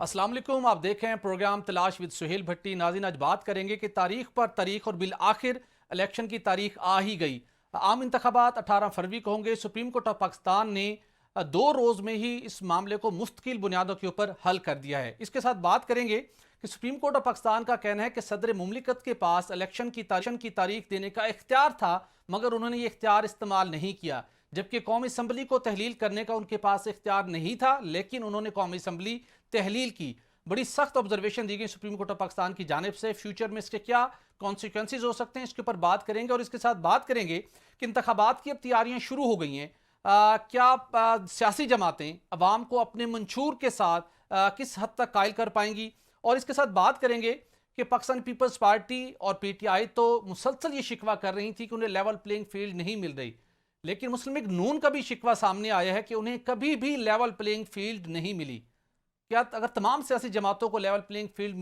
अस्सलाम वालेकुम, आप देख रहे हैं प्रोग्राम तलाश विद सुहेल भट्टी। नाज़रीन, आज बात करेंगे कि तारीख पर तारीख और बिल आखिर इलेक्शन की तारीख आ ही गई। आम इंतखाबात 18 फरवरी को होंगे। सुप्रीम कोर्ट ऑफ पाकिस्तान ने 2 रोज़ में ही इस मामले को मुस्तकिल बुनियादों के ऊपर हल कर दिया है। इसके साथ बात करेंगे कि सुप्रीम कोर्ट ऑफ पाकिस्तान का कहना है कि सदर मुमलिकत के पास इलेक्शन की तारीख देने का इख्तियार था, मगर उन्होंने ये इख्तियार इस्तेमाल नहीं किया। जबकि कौमी असम्बली को तहलील करने का उनके पास इख्तियार नहीं था, लेकिन उन्होंने कौमी असम्बली तहलील की। बड़ी सख्त ऑब्जर्वेशन दी गई सुप्रीम कोर्ट ऑफ पाकिस्तान की जानिब से। फ्यूचर में इसके क्या कॉन्सिक्वेंसेज हो सकते हैं, इसके ऊपर बात करेंगे। और इसके साथ बात करेंगे कि इंतखाबात की अब तैयारियां शुरू हो गई हैं। क्या सियासी जमातें अवाम को अपने मंशूर के साथ किस हद तक कायल कर पाएंगी। और इसके साथ बात करेंगे कि पाकिस्तान पीपल्स पार्टी और पीटीआई तो मुसलसल ये शिकवा कर रही थी कि उन्हें लेवल प्लेइंग फील्ड नहीं मिल रही, लेकिन मुस्लिम लीग नून का भी शिकवा सामने आया है कि उन्हें कभी भी लेवल प्लेइंग फील्ड नहीं मिली। क्या अगर तमाम सियासी जमातों को लेवल प्लेइंग फील्ड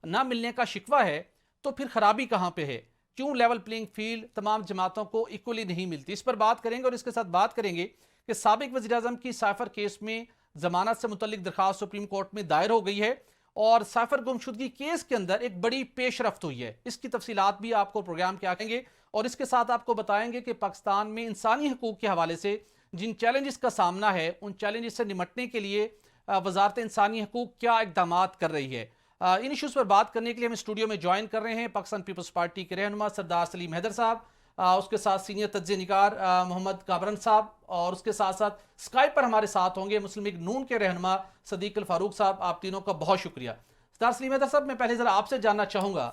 ना मिलने का शिकवा है, तो फिर खराबी कहां पे है? क्यों लेवल प्लेइंग फील्ड तमाम जमातों को इक्वली नहीं मिलती? इस पर बात करेंगे। और इसके साथ बात करेंगे कि साबिक वज़ीर आज़म की साइफर केस में जमानत से मुतल्लिक दरखास्त सुप्रीम कोर्ट में दायर हो गई है और साइफर गुमशुदगी केस के अंदर एक बड़ी पेशरफ्त हुई है। इसकी तफसीलात भी आपको प्रोग्राम के आएंगे। और इसके साथ आपको बताएंगे कि पाकिस्तान में इंसानी हकूक के हवाले से जिन चैलेंजेस का सामना है, उन चैलेंजेस से निमटने के लिए वजारत इंसानी हकूक क्या इकदाम कर रही है। इन इशूज़ पर बात करने के लिए हम स्टूडियो में ज्वाइन कर रहे हैं पाकिस्तान पीपल्स पार्टी के रहनुमा सरदार सलीम हैदर साहब, उसके साथ सीनियर तज्ज़िया निगार मोहम्मद काबरन साहब, और उसके साथ साथ स्काइप पर हमारे साथ होंगे मुस्लिम लीग नून के रहनुमा सदीक अल फारूक साहब। आप तीनों का बहुत शुक्रिया। सरदार सलीम हैदर साहब, मैं पहले ज़रा आपसे जानना चाहूँगा,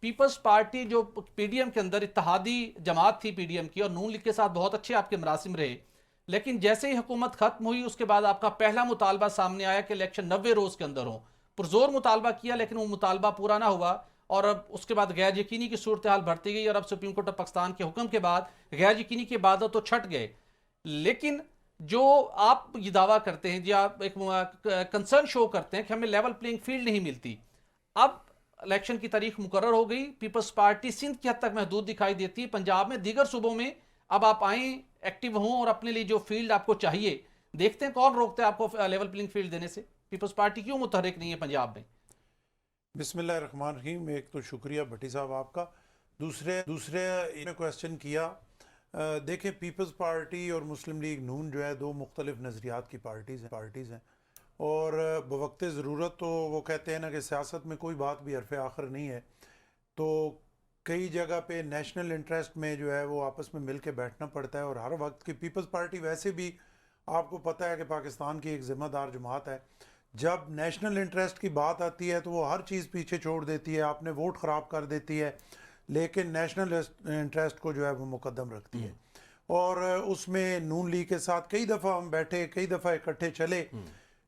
पीपल्स पार्टी जो पीडीएम के अंदर इत्तेहादी जमात थी पीडीएम की, और नून लीग के साथ बहुत अच्छे आपके मरासिम रहे, लेकिन जैसे ही हुकूमत खत्म हुई उसके बाद आपका पहला मुतालबा सामने आया कि इलेक्शन 90 रोज के अंदर हो। पुरजोर मुतालबा किया, लेकिन वो मुतालबा पूरा ना हुआ, और अब उसके बाद गैर यकीनी की सूरत हाल बढ़ती गई। और अब सुप्रीम कोर्ट ऑफ पाकिस्तान के हुक्म के बाद गैर यकीनी के बाद तो छट गए। लेकिन जो आप ये दावा करते हैं, जो आप एक कंसर्न शो करते हैं कि हमें लेवल प्लेइंग फील्ड नहीं मिलती, अब इलेक्शन की तारीख मुकर्रर हो गई। पीपल्स पार्टी सिंध की हद तक महदूद दिखाई देती है, पंजाब में, दीगर सूबों में अब आप आए, एक्टिव हों और अपने लिए जो फील्ड आपको चाहिए, देखते हैं कौन रोकते हैं आपको लेवल प्लेइंग फील्ड देने से। पीपल्स पार्टी क्यों मुतहरिक नहीं है पंजाब में? बिस्मिल्लाहिर्रहमानिर्रहीम। एक तो शुक्रिया भट्टी साहब आपका। दूसरे दूसरे इन्हें क्वेश्चन किया। देखें, पीपल्स पार्टी और मुस्लिम लीग नून जो है दो मुख्तलिफ नज़रियात की पार्टीज़ हैं और बवक्त ज़रूरत तो वो कहते हैं ना कि सियासत में कोई बात भी हरफ आखिर नहीं है, तो कई जगह पे नेशनल इंटरेस्ट में जो है वो आपस में मिल के बैठना पड़ता है। और हर वक्त की पीपल्स पार्टी वैसे भी आपको पता है कि पाकिस्तान की एक ज़िम्मेदार जमात है। जब नेशनल इंटरेस्ट की बात आती है तो वो हर चीज़ पीछे छोड़ देती है, आपने वोट ख़राब कर देती है, लेकिन नेशनल इंटरेस्ट को जो है वो मुकद्दम रखती है। और उसमें नून लीग के साथ कई दफ़ा हम बैठे, कई दफ़ा इकट्ठे चले।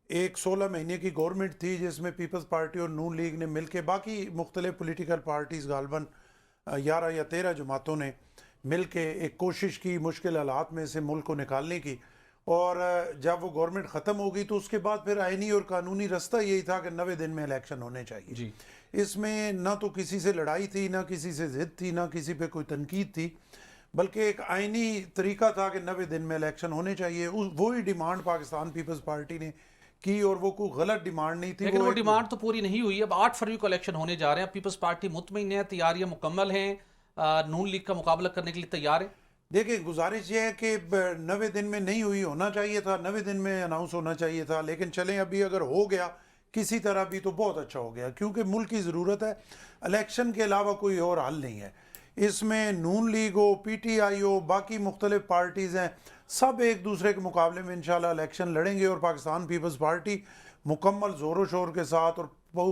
एक 16 महीने की गवर्नमेंट थी जिसमें पीपल्स पार्टी और नून लीग ने मिल के, बाकी मुख्तलिफ पोलिटिकल पार्टीज़ गालबन 11 या 13 जमातों ने मिल के एक कोशिश की मुश्किल हालात में से मुल्क को निकालने की। और जब वो गवर्नमेंट ख़त्म हो गई तो उसके बाद फिर आइनी और कानूनी रास्ता यही था कि 90 दिन में इलेक्शन होने चाहिए जी। इसमें ना तो किसी से लड़ाई थी, ना किसी से ज़िद थी, ना किसी पे कोई तनकीद थी, बल्कि एक आइनी तरीका था कि 90 दिन में इलेक्शन होने चाहिए। वही डिमांड पाकिस्तान पीपल्स पार्टी ने की और वो कोई गलत डिमांड नहीं थी। लेकिन वो डिमांड तो पूरी नहीं हुई। अब 8 फरवरी को इलेक्शन होने जा रहे हैं, पीपल्स पार्टी मुतमईन है, तैयारियां मुकम्मल हैं, नून लीग का मुकाबला करने के लिए तैयार है। देखिए, गुजारिश ये है कि 90 दिन में नहीं हुई, होना चाहिए था 90 दिन में अनाउंस होना चाहिए था, लेकिन चलें अभी अगर हो गया किसी तरह भी तो बहुत अच्छा हो गया, क्योंकि मुल्क की ज़रूरत है। इलेक्शन के अलावा कोई और हल नहीं है। इसमें नून लीग हो, पीटीआई हो, बाकी मुख्तलिफ पार्टीज़ हैं, सब एक दूसरे के मुकाबले में इंशाल्लाह इलेक्शन लड़ेंगे और पाकिस्तान पीपल्स पार्टी मुकम्मल ज़ोरों शोर के साथ और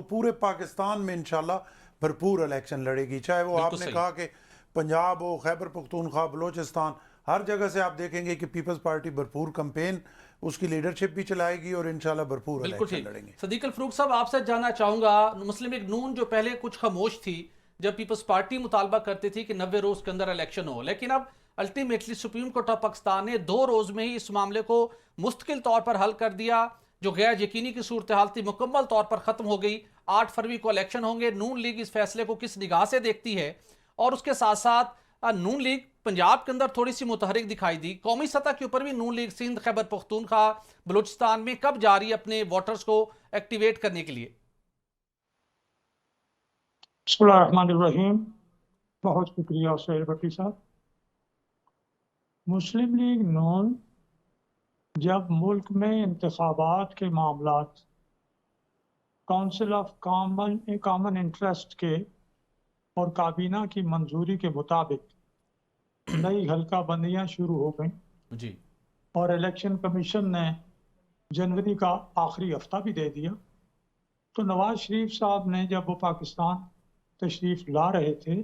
पूरे पाकिस्तान में इंशाल्लाह भरपूर इलेक्शन लड़ेगी। चाहे वो आपने कहा कि पंजाब हो, खैबर पख्तूनख्वा, बलोचिस्तान, हर जगह से आप देखेंगे कि पीपल्स पार्टी भरपूर कैंपेन, उसकी लीडरशिप भी चलाएगी और इंशाल्लाह भरपूर इलेक्शन लड़ेंगे। सदीक अल फारूक साहब, आपसे जानना चाहूंगा, मुस्लिम लीग नून जो पहले कुछ खामोश थी जब पीपल्स पार्टी मुतालबा करती थी कि 90 रोज के अंदर इलेक्शन हो, लेकिन अब ultimately supreme court of Pakistan ने 2 रोज में ही इस मामले को मुस्तकिल तौर पर हल कर दिया। जो गैर यकीनी की सूरत हाल थी मुकम्मल तौर पर खत्म हो गई। 8 फरवरी को इलेक्शन होंगे। नून लीग इस फैसले को किस निगाह से देखती है? और उसके साथ साथ नून लीग पंजाब के अंदर थोड़ी सी मुतहरिक दिखाई दी, कौमी सतह के ऊपर भी नून लीग सिंध, खैबर पख्तूनख्वा, बलूचिस्तान में कब जा रही है अपने वोटर्स को एक्टिवेट करने के लिए? बिस्मिल्लाहिर्रहमानिर्रहीम। बहुत शुक्रिया सुहेल भट्टी साहब। मुस्लिम लीग नून जब मुल्क में इंतखाबात के मामलात काउंसिल ऑफ कॉमन इंटरेस्ट के और काबीना की मंजूरी के मुताबिक नई हल्का बंदियाँ शुरू हो गई जी। और इलेक्शन कमीशन ने जनवरी का आखिरी हफ्ता भी दे दिया, तो नवाज शरीफ साहब ने जब वो पाकिस्तान तशरीफ ला रहे थे,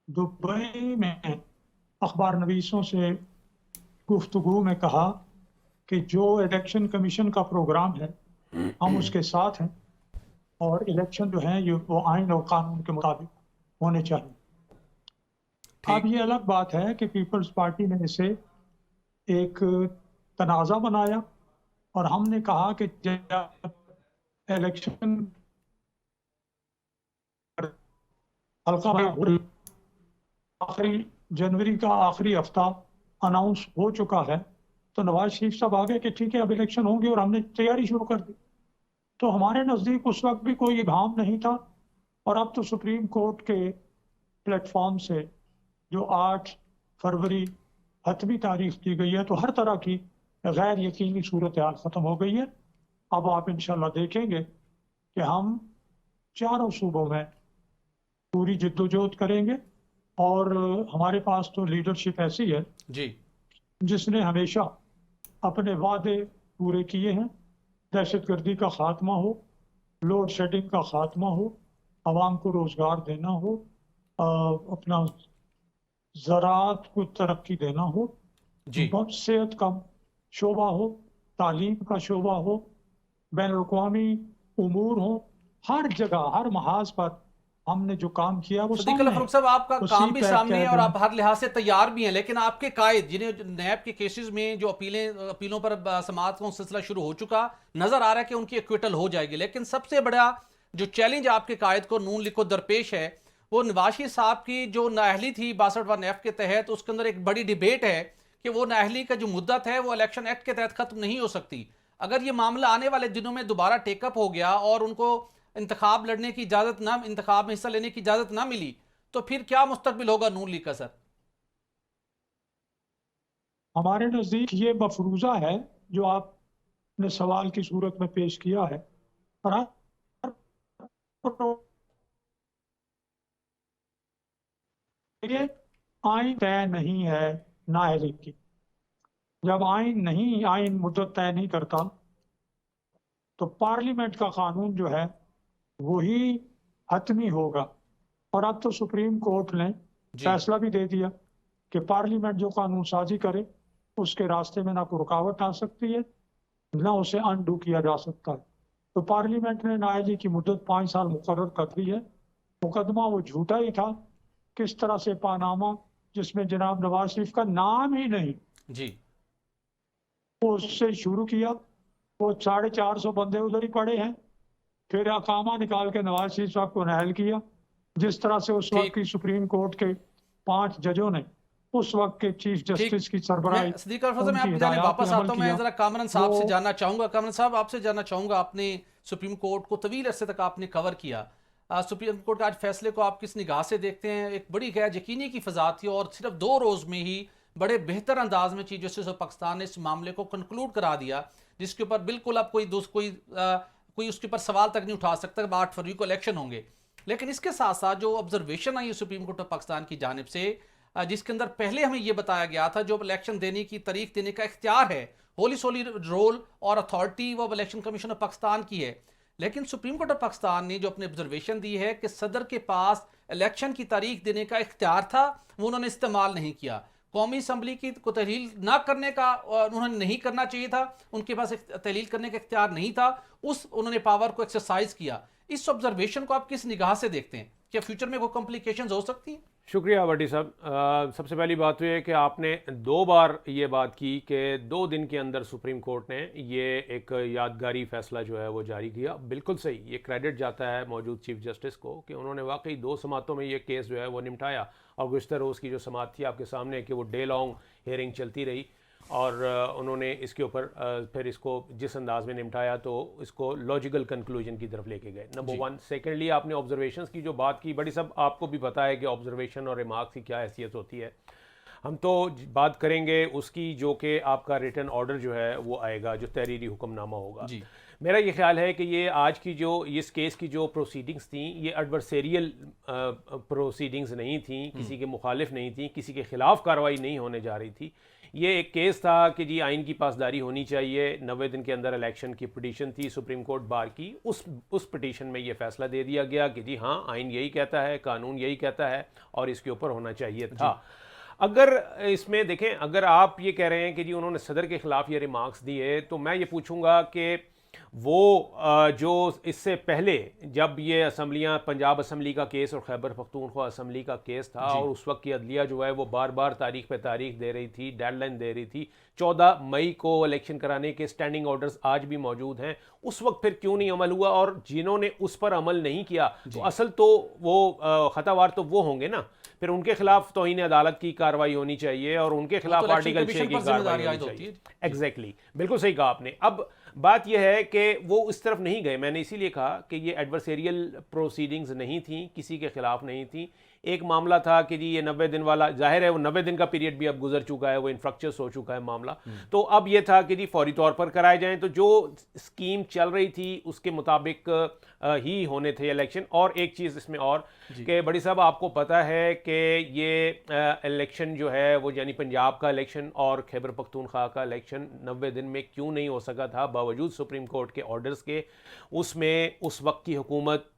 दुबई में अखबार नवीसों से गुफ्तगू में कहा कि जो इलेक्शन कमीशन का प्रोग्राम है हम उसके साथ हैं और इलेक्शन जो है ये वो आइन और कानून के मुताबिक होने चाहिए। अब ये अलग बात है कि पीपल्स पार्टी ने इसे एक तनाज़ा बनाया और हमने कहा कि जब इलेक्शन हल्का आखिरी जनवरी का आखिरी हफ्ता अनाउंस हो चुका है, तो नवाज शरीफ साहब आ गए कि ठीक है अब इलेक्शन होंगे और हमने तैयारी शुरू कर दी। तो हमारे नज़दीक उस वक्त भी कोई इबाहम नहीं था, और अब तो सुप्रीम कोर्ट के प्लेटफॉर्म से जो 8 फरवरी हतमी तारीख दी गई है, तो हर तरह की गैर यकीनी सूरत हाल ख़त्म हो गई है। अब आप इंशाल्लाह देखेंगे कि हम चारों सूबों में पूरी जिद्दोजहद करेंगे, और हमारे पास तो लीडरशिप ऐसी है जी जिसने हमेशा अपने वादे पूरे किए हैं। दहशतगर्दी का खात्मा हो, लोड शेडिंग का खात्मा हो, आवाम को रोजगार देना हो, अपना ज़राअत को तरक्की देना हो, जी सेहत का शोबा हो, तालीम का शोबा हो, बैनुल-अक़वामी उमूर हो, हर जगह हर महाज पर हमने जो काम किया वो सदीक सामने है। फारूक साहब, आपका वो काम भी CPAC सामने है कह और दें। आप हर लिहाज से तैयार भी हैं, लेकिन आपके कायद जिन्हें जो नैब के केसेस में जो अपीलों पर समाअत का सिलसिला शुरू हो चुका नजर आ रहा है कि उनकी एक्विटल हो जाएगी, लेकिन सबसे बड़ा जो चैलेंज आपके कायद को नून लीग को दरपेश है वो नवाज शरीफ साहब की जो नाअहली थी 62 नैब के तहत, उसके अंदर एक बड़ी डिबेट है कि वो नाअहली का जो मुद्दत है वो इलेक्शन एक्ट के तहत खत्म नहीं हो सकती। अगर ये मामला आने वाले दिनों में दोबारा टेकअप हो गया और उनको इंतखाब लड़ने की इजाजत ना, इंतखाब में हिस्सा लेने की इजाजत ना मिली, तो फिर क्या मुस्तकबिल होगा नून लीग का सर? हमारे नज़दीक ये मफरूज़ा है जो आपने सवाल की सूरत में पेश किया है, और ये आइन तय नहीं है नाअहली की। जब आइन मुद्दत तय नहीं करता, तो पार्लियामेंट का कानून जो है वही हतमी होगा। और अब तो सुप्रीम कोर्ट ने जी फैसला भी दे दिया कि पार्लियामेंट जो कानून साजी करे उसके रास्ते में ना कोई रुकावट आ सकती है, ना उसे अनडू किया जा सकता है। तो पार्लियामेंट ने नाअहली की मुद्दत 5 साल मुकर्रर कर दी है। मुकदमा वो झूठा ही था। किस तरह से पानामा, जिसमें जनाब नवाज शरीफ का नाम ही नहीं, जी वो उससे शुरू किया। वो 450 बंदे उधर ही पड़े हैं। फिर अकामा निकाल के नवाज शरीफ साहब को नाअहल किया। जिस तरह से उस वक्त ठीक की सुप्रीम कोर्ट के 5 जजों ने उस वक्त के चीफ ठीक। जस्टिस की मैं सरबराही सदीक अरफा साहब, मैं उनकी आपकी जाने हिदायत पे वापस अमल आता हूं। मैं किया। जरा कामरान साहब से वो जानना चाहूंगा। कामरान साहब, आपसे जानना चाहूंगा, आपने सुप्रीम कोर्ट को तवील अरसे तक आपने कवर किया। सुप्रीम कोर्ट के आज फैसले को आप किस निगाह से देखते हैं? एक बड़ी गैर यकीनी की फजा थी और सिर्फ 2 रोज में ही बड़े बेहतर अंदाज में चीफ जस्टिस ऑफ पाकिस्तान ने इस मामले को कंक्लूड करा दिया, जिसके ऊपर बिल्कुल अब कोई उसके ऊपर सवाल तक नहीं उठा सकता। 8 फरवरी को इलेक्शन होंगे, लेकिन इसके साथ साथ जो ऑब्जर्वेशन आई है सुप्रीम कोर्ट ऑफ पाकिस्तान की जानिब से, जिसके अंदर पहले हमें यह बताया गया था जो इलेक्शन देने की तारीख देने का इख्तियार है, होली सोली रोल और अथॉरिटी वो इलेक्शन कमीशन ऑफ पाकिस्तान की है, लेकिन सुप्रीम कोर्ट ऑफ पाकिस्तान ने जो अपनी ऑब्जर्वेशन दी है कि सदर के पास इलेक्शन की तारीख देने का इख्तियार था, वो उन्होंने इस्तेमाल नहीं किया। कौमी असम्बली की को तहलील ना करने का उन्होंने नहीं करना चाहिए था, उनके पास तहलील करने का इख्तियार नहीं था, उन्होंने पावर को एक्सरसाइज किया। इस ऑब्जर्वेशन को आप किस निगाह से देखते हैं? क्या फ्यूचर में कोई कॉम्प्लिकेशंस हो सकती हैं? शुक्रिया भट्टी साहब। सबसे पहली बात तो ये कि आपने 2 बार ये बात की कि 2 दिन के अंदर सुप्रीम कोर्ट ने ये एक यादगारी फैसला जो है वो जारी किया। बिल्कुल सही, ये क्रेडिट जाता है मौजूद चीफ जस्टिस को कि उन्होंने वाकई 2 समातों में ये केस जो है वो निपटाया। और गुज़श्ता रोज़ की जो समात थी आपके सामने कि वो डे लॉन्ग हियरिंग चलती रही, और उन्होंने इसके ऊपर फिर इसको जिस अंदाज में निपटाया तो इसको लॉजिकल कंक्लूजन की तरफ लेके गए, नंबर वन। सेकेंडली, आपने ऑब्जर्वेशंस की जो बात की, बड़ी सब आपको भी पता है कि ऑब्जर्वेशन और रिमार्क्स की क्या हैसियत होती है। हम तो बात करेंगे उसकी जो कि आपका रिटन ऑर्डर जो है वो आएगा, जो तहरीरी हुक्मनामा होगा। मेरा ये ख्याल है कि ये आज की जो इस केस की जो प्रोसीडिंग्स थी, ये एडवर्सेरियल प्रोसीडिंग्स नहीं थी, किसी के मुखालिफ नहीं थी, किसी के खिलाफ कार्रवाई नहीं होने जा रही थी। ये एक केस था कि जी आइन की पासदारी होनी चाहिए, 90 दिन के अंदर इलेक्शन की पिटीशन थी सुप्रीम कोर्ट बार की, उस पिटीशन में ये फैसला दे दिया गया कि जी हाँ, आइन यही कहता है, कानून यही कहता है और इसके ऊपर होना चाहिए था। अगर इसमें देखें, अगर आप ये कह रहे हैं कि जी उन्होंने सदर के खिलाफ ये रिमार्क्स दिए, तो मैं ये पूछूंगा कि वो जो इससे पहले जब ये असम्बलियाँ, पंजाब असम्बली का केस और खैबर पख्तूनख्वा असम्बली का केस था, और उस वक्त की अदलिया जो है वो बार बार तारीख पे तारीख दे रही थी, डेडलाइन दे रही थी, 14 मई को इलेक्शन कराने के स्टैंडिंग ऑर्डर्स आज भी मौजूद हैं, उस वक्त फिर क्यों नहीं अमल हुआ? और जिन्होंने उस पर अमल नहीं किया तो असल तो वो खतावार तो वो होंगे ना, फिर उनके खिलाफ तौहीन अदालत की कार्रवाई होनी चाहिए और उनके खिलाफ आर्टिकल 6 की कार्रवाई होनी चाहिए। एग्जैक्टली, बिल्कुल सही कहा आपने। अब बात यह है कि वो इस तरफ नहीं गए। मैंने इसीलिए कहा कि ये एडवर्सेरियल प्रोसीडिंग्स नहीं थी, किसी के खिलाफ नहीं थी। एक मामला था कि जी ये 90 दिन वाला, जाहिर है वो 90 दिन का पीरियड भी अब गुजर चुका है, वो इन्फ्रक्चर्स हो चुका है मामला। तो अब ये था कि जी फौरी तौर पर कराए जाएं, तो जो स्कीम चल रही थी उसके मुताबिक ही होने थे इलेक्शन। और एक चीज़ इसमें और कि बड़ी साहब, आपको पता है कि ये इलेक्शन जो है वो, यानी पंजाब का इलेक्शन और खैबर पख्तूनख्वा का इलेक्शन 90 दिन में क्यों नहीं हो सका था, बावजूद सुप्रीम कोर्ट के ऑर्डर्स के? उसमें उस वक्त की हुकूमत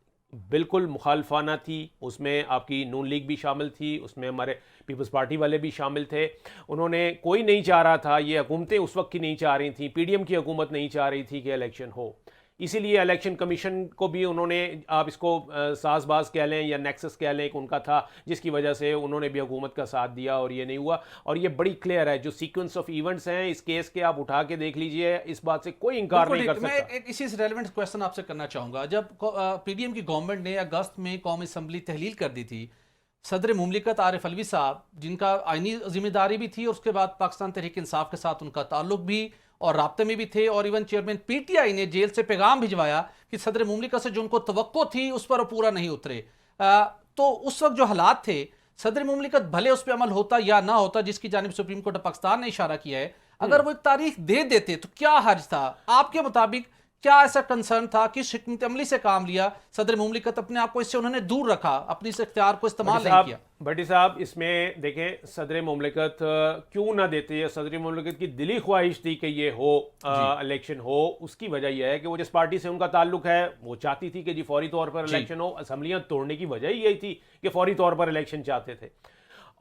बिल्कुल मुखालफाना थी, उसमें आपकी नून लीग भी शामिल थी, उसमें हमारे पीपल्स पार्टी वाले भी शामिल थे। उन्होंने, कोई नहीं चाह रहा था, ये हुकूमतें उस वक्त की नहीं चाह रही थी, पीडीएम की हुकूमत नहीं चाह रही थी कि इलेक्शन हो। इसीलिए इलेक्शन कमीशन को भी उन्होंने, आप इसको साजबाज कह लें या नेक्सस कह लें, उनका था, जिसकी वजह से उन्होंने भी हुकूमत का साथ दिया और ये नहीं हुआ। और ये बड़ी क्लियर है, जो सीक्वेंस ऑफ इवेंट्स हैं इस केस के, आप उठा के देख लीजिए, इस बात से कोई इंकार नहीं कर सकता। मैं एक इसी से रेलेवेंट क्वेश्चन आपसे करना चाहूंगा। जब पीडीएम की गवर्नमेंट ने अगस्त में कौमी असम्बली तहलील कर दी थी, सदर मुमलिकत आरिफ अलवी साहब, जिनका आइनी जिम्मेदारी भी थी और उसके बाद पाकिस्तान तहरीक इंसाफ के साथ उनका ताल्लुक भी और राब्ते में भी थे, और इवन चेयरमैन पीटीआई ने जेल से पैगाम भिजवाया कि सदर मुमलिकत से जो उनको तवक्को थी उस पर पूरा नहीं उतरे। तो उस वक्त जो हालात थे, सदर मुमलिकत भले उस पर अमल होता या ना होता, जिसकी जानिब सुप्रीम कोर्ट ऑफ पाकिस्तान ने इशारा किया है, अगर वो एक तारीख दे देते तो क्या हर्ज था? आपके मुताबिक क्या ऐसा कंसर्न था कि हिकमत अमली से काम लिया सदर मुमलिकत, अपने आप को इससे उन्होंने दूर रखा, अपनी इस इख्तियार को इस्तेमाल नहीं किया? भट्टी साहब, इसमें देखें, सदर मुमलिकत क्यों ना देते हैं? सदर मुमलिकत की दिली ख्वाहिश थी कि ये हो, इलेक्शन हो। उसकी वजह यह है कि वो जिस पार्टी से उनका ताल्लुक है वो चाहती थी कि जी फौरी तौर पर इलेक्शन हो। असम्बलियां तोड़ने की वजह यही थी कि फौरी तौर पर इलेक्शन चाहते थे।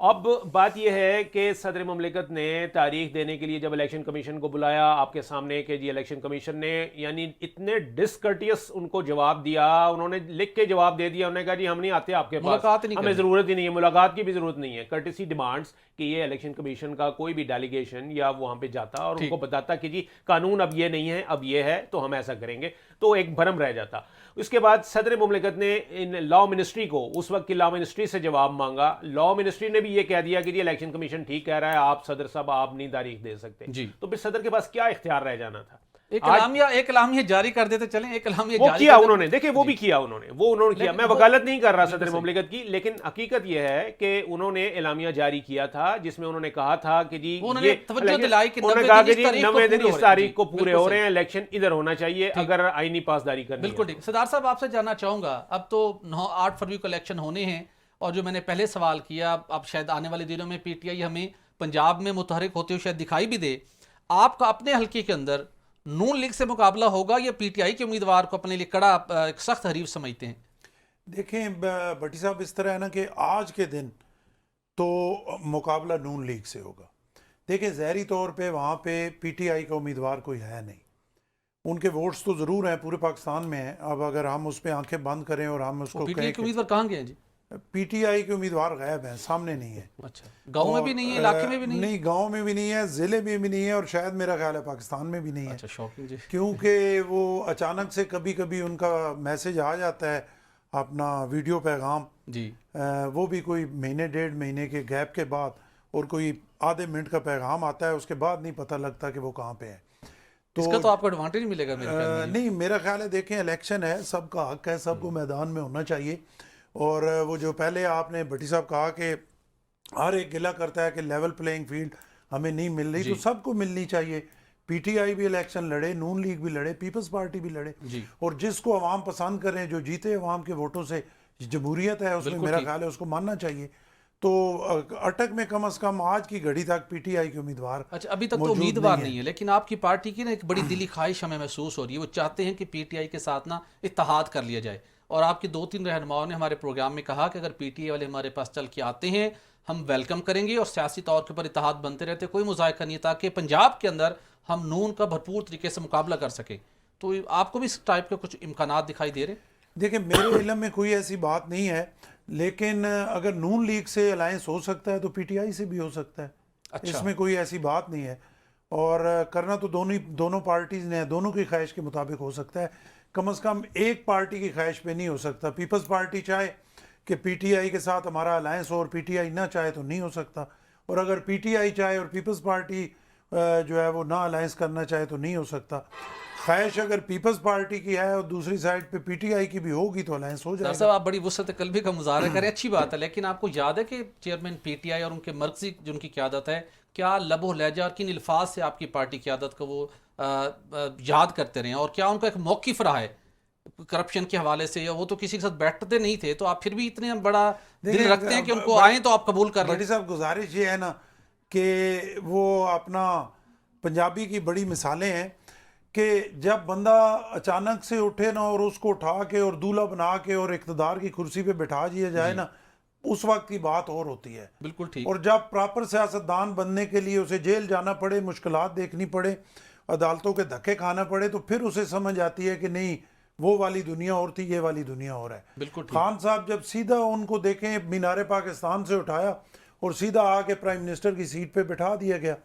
अब बात यह है कि सदर मुमलिकत ने तारीख देने के लिए जब इलेक्शन कमीशन को बुलाया आपके सामने, कि जी इलेक्शन कमीशन ने यानी इतने डिसकर्टियस उनको जवाब दिया, उन्होंने लिख के जवाब दे दिया, उन्होंने कहा जी हम नहीं आते आपके पास, हमें ज़रूरत ही नहीं है, मुलाकात की भी ज़रूरत नहीं है। कर्टेसी डिमांड्स कि ये इलेक्शन कमीशन का कोई भी डेलीगेशन या वहाँ पे जाता और उनको बताता कि जी कानून अब ये नहीं है, अब ये है, तो हम ऐसा करेंगे, तो एक भरम रह जाता। उसके बाद सदर मुमलिकत ने इन लॉ मिनिस्ट्री को, उस वक्त की लॉ मिनिस्ट्री से जवाब मांगा। लॉ मिनिस्ट्री ने भी ये कह दिया कि जी इलेक्शन कमीशन ठीक कह रहा है, आप सदर साहब आप नहीं तारीख दे सकते। तो फिर सदर के पास क्या इख्तियार रह जाना था? एक इलामिया जारी कर देते, चलें एक इलामिया वो किया उन्होंने, देखिए वो भी किया उन्होंने किया। मैं वकालत नहीं कर रहा सदर मुमलिकत की, लेकिन हकीकत यह है कि उन्होंने इलामिया जारी किया था जिसमें उन्होंने कहा था कि जी उन्होंने कहा कि 90 दिन इस तारीख को पूरे हो रहे हैं, इलेक्शन इधर होना चाहिए अगर आईनी पासदारी करनी। बिल्कुल ठीक। सरदार साहब, आपसे जानना चाहूंगा, अब तो 8 फरवरी को इलेक्शन होने हैं, और जो मैंने पहले सवाल किया, अब शायद आने वाले दिनों में पीटीआई हमें पंजाब में मुतहरिक होते हुए शायद दिखाई भी दे। आपका अपने हल्के के अंदर नून लीग से मुकाबला होगा या पीटीआई के उम्मीदवार को अपने लिए कड़ा सख्त हरीफ समझते हैं? देखें भट्टी साहब, इस तरह है ना कि आज के दिन तो मुकाबला नून लीग से होगा। देखिए ज़ाहरी तौर पे वहाँ पे पीटीआई का उम्मीदवार कोई है नहीं, उनके वोट्स तो ज़रूर हैं, पूरे पाकिस्तान में हैं। अब अगर हम उस पर आंखें बंद करें और हम उसको पीटीआई के उम्मीदवार कहाँ गए हैं जी? पीटीआई के उम्मीदवार गायब हैं, सामने नहीं है। अच्छा, गांव में भी नहीं है, इलाके में भी नहीं है? नहीं, गांव में भी नहीं है, ज़िले में भी नहीं है, और शायद मेरा ख्याल है पाकिस्तान में भी नहीं है। अच्छा, शॉकिंग जी। क्योंकि वो अचानक से कभी कभी उनका मैसेज आ जाता है, अपना वीडियो पैगाम जी, वो भी कोई महीने 1.5 महीने के गैप के बाद, और कोई आधे मिनट का पैगाम आता है, उसके बाद नहीं पता लगता कि वो कहाँ पे है। इसका तो आपको एडवांटेज मिलेगा मेरे ख्याल में। नहीं, मेरा ख्याल है देखें इलेक्शन है, सबका हक है, सबको मैदान में होना चाहिए। और वो जो पहले आपने भट्टी साहब कहा कि हर एक गिला करता है कि लेवल प्लेइंग फील्ड हमें नहीं मिल रही, तो सबको मिलनी चाहिए। पीटीआई भी इलेक्शन लड़े, नून लीग भी लड़े, पीपल्स पार्टी भी लड़े, और जिसको अवाम पसंद करें, जो जीते अवाम के वोटों से, जमहूरियत है उसमें, मेरा ख्याल है उसको मानना चाहिए। तो अटक में कम से कम आज की घड़ी तक पीटीआई के उम्मीदवार, अच्छा, अभी तक तो उम्मीदवार नहीं है, लेकिन आपकी पार्टी की ना एक बड़ी दिली ख्वाहिश हमें महसूस हो रही है। वो चाहते हैं कि पीटीआई के साथ ना इत्तेहाद कर लिया जाए, और आपके 2-3 रहनुमाओं ने हमारे प्रोग्राम में कहा कि अगर पीटीआई वाले हमारे पास चल के आते हैं हम वेलकम करेंगे, और सियासी तौर के ऊपर इत्तेहाद बनते रहते, कोई मुज़ायका नहीं, ताकि पंजाब के अंदर हम नून का भरपूर तरीके से मुकाबला कर सके। तो आपको भी इस टाइप के कुछ इम्कानात दिखाई दे रहे? देखिए, मेरे इल्म में कोई ऐसी बात नहीं है, लेकिन अगर नून लीग से अलायंस हो सकता है तो पीटीआई से भी हो सकता है। अच्छा। इसमें कोई ऐसी बात नहीं है, और करना तो दोनों पार्टीज ने, दोनों की ख्वाहिश के मुताबिक हो सकता है। कम से कम एक पार्टी की ख्वाहिश पे नहीं हो सकता। पीपल्स पार्टी चाहे कि पीटीआई के साथ हमारा अलायंस हो, और पीटीआई ना चाहे तो नहीं हो सकता। और अगर पीटीआई चाहे और पीपल्स पार्टी जो है वो ना अलायंस करना चाहे तो नहीं हो सकता। ख्वाहिश अगर पीपल्स पार्टी की है और दूसरी साइड पे पीटीआई की भी होगी तो अलायंस हो जाएगा। साहब, आप बड़ी वुसअत कल्बी का मुजाहरा करें, अच्छी बात है, लेकिन आपको याद है कि चेयरमैन पीटीआई और उनके मरकजी जो उनकी क़यादत है, क्या लबो लहजा और किन अल्फाज से आपकी पार्टी क़यादत को वो याद करते रहे, और क्या उनका एक मौक़िफ़ रहा है करप्शन के हवाले से? वो तो किसी के साथ बैठते नहीं थे, तो आप फिर भी इतने बड़ा दिल रखते हैं कि उनको आए तो आप कबूल कर लें। साहब, गुजारिश ये है ना कि वो अपना पंजाबी की बड़ी मिसालें हैं कि जब बंदा अचानक से उठे ना और उसको उठा के और दूल्हा बना के और इक़्तिदार की कुर्सी पे बिठा दिया जाए ना, उस वक्त की बात और होती है। बिल्कुल ठीक। और जब प्रॉपर सियासतदान बनने के लिए उसे जेल जाना पड़े, मुश्किलात देखनी पड़े, अदालतों के धक्के खाना पड़े, तो फिर उसे समझ आती है कि नहीं, वो वाली दुनिया और थी, ये वाली दुनिया और है। बिल्कुल ठीक। खान साहब जब सीधा उनको देखें, मीनारे पाकिस्तान से उठाया और सीधा आके प्राइम मिनिस्टर की सीट पे बिठा दिया गया,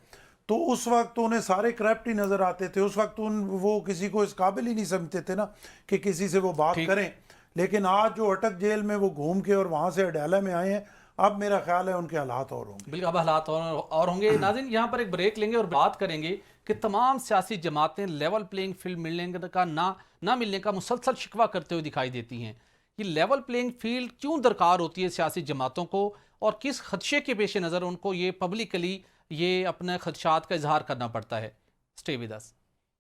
तो उस वक्त उन्हें सारे करप्ट ही नजर आते थे। उस वक्त वो किसी को इस काबिल ही नहीं समझते थे ना कि किसी से वो बात करें। लेकिन आज जो अटक जेल में वो घूम के और वहां से अडाला में आए हैं, अब मेरा ख्याल है उनके हालात और होंगे। बिल्कुल, अब हालात और होंगे। नाज़रीन, यहाँ पर एक ब्रेक लेंगे और बात करेंगे कि तमाम सियासी जमातें लेवल प्लेइंग फील्ड मिलने का ना मिलने का मुसलसल शिकवा करते हुए दिखाई देती हैं। ये लेवल प्लेइंग फील्ड क्यों दरकार होती है सियासी जमातों को, और किस खदशे के पेश नज़र उनको ये पब्लिकली ये अपने खदशात का इजहार करना पड़ता है? Stay with us.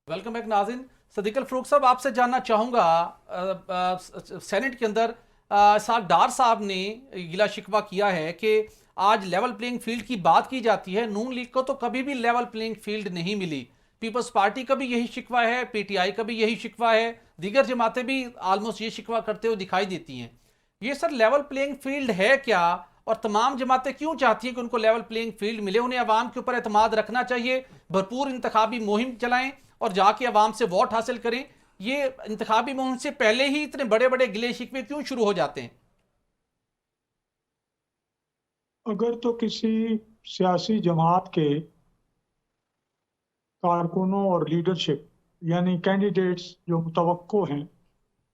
Welcome back नाज़रीन। सदीक अल फ़ारूक साहब, आपसे जानना चाहूँगा, सेनेट के अंदर साहब डार साहब ने गिला शिकवा किया है कि आज लेवल प्लेइंग फील्ड की बात की जाती है, नून लीग को तो कभी भी लेवल प्लेइंग फील्ड नहीं मिली। पीपल्स पार्टी का भी यही शिकवा है, पीटीआई का भी यही शिकवा है, दीगर जमातें भी आलमोस्ट ये शिकवा करते हुए दिखाई देती हैं। ये सर लेवल प्लेइंग फील्ड है क्या, और तमाम जमातें क्यों चाहती हैं कि उनको लेवल प्लेइंग फील्ड मिले? उन्हें अवाम के ऊपर एतमाद रखना चाहिए, भरपूर इंतखाबी मुहिम चलाएं और जाके अवाम से वोट हासिल करें। ये इंतखाबी मुहिम से पहले ही इतने बड़े बड़े गिले शिकवे क्यों शुरू हो जाते हैं? अगर तो किसी सियासी जमात के कारकुनों और लीडरशिप यानी कैंडिडेट्स जो मुतवक्को हैं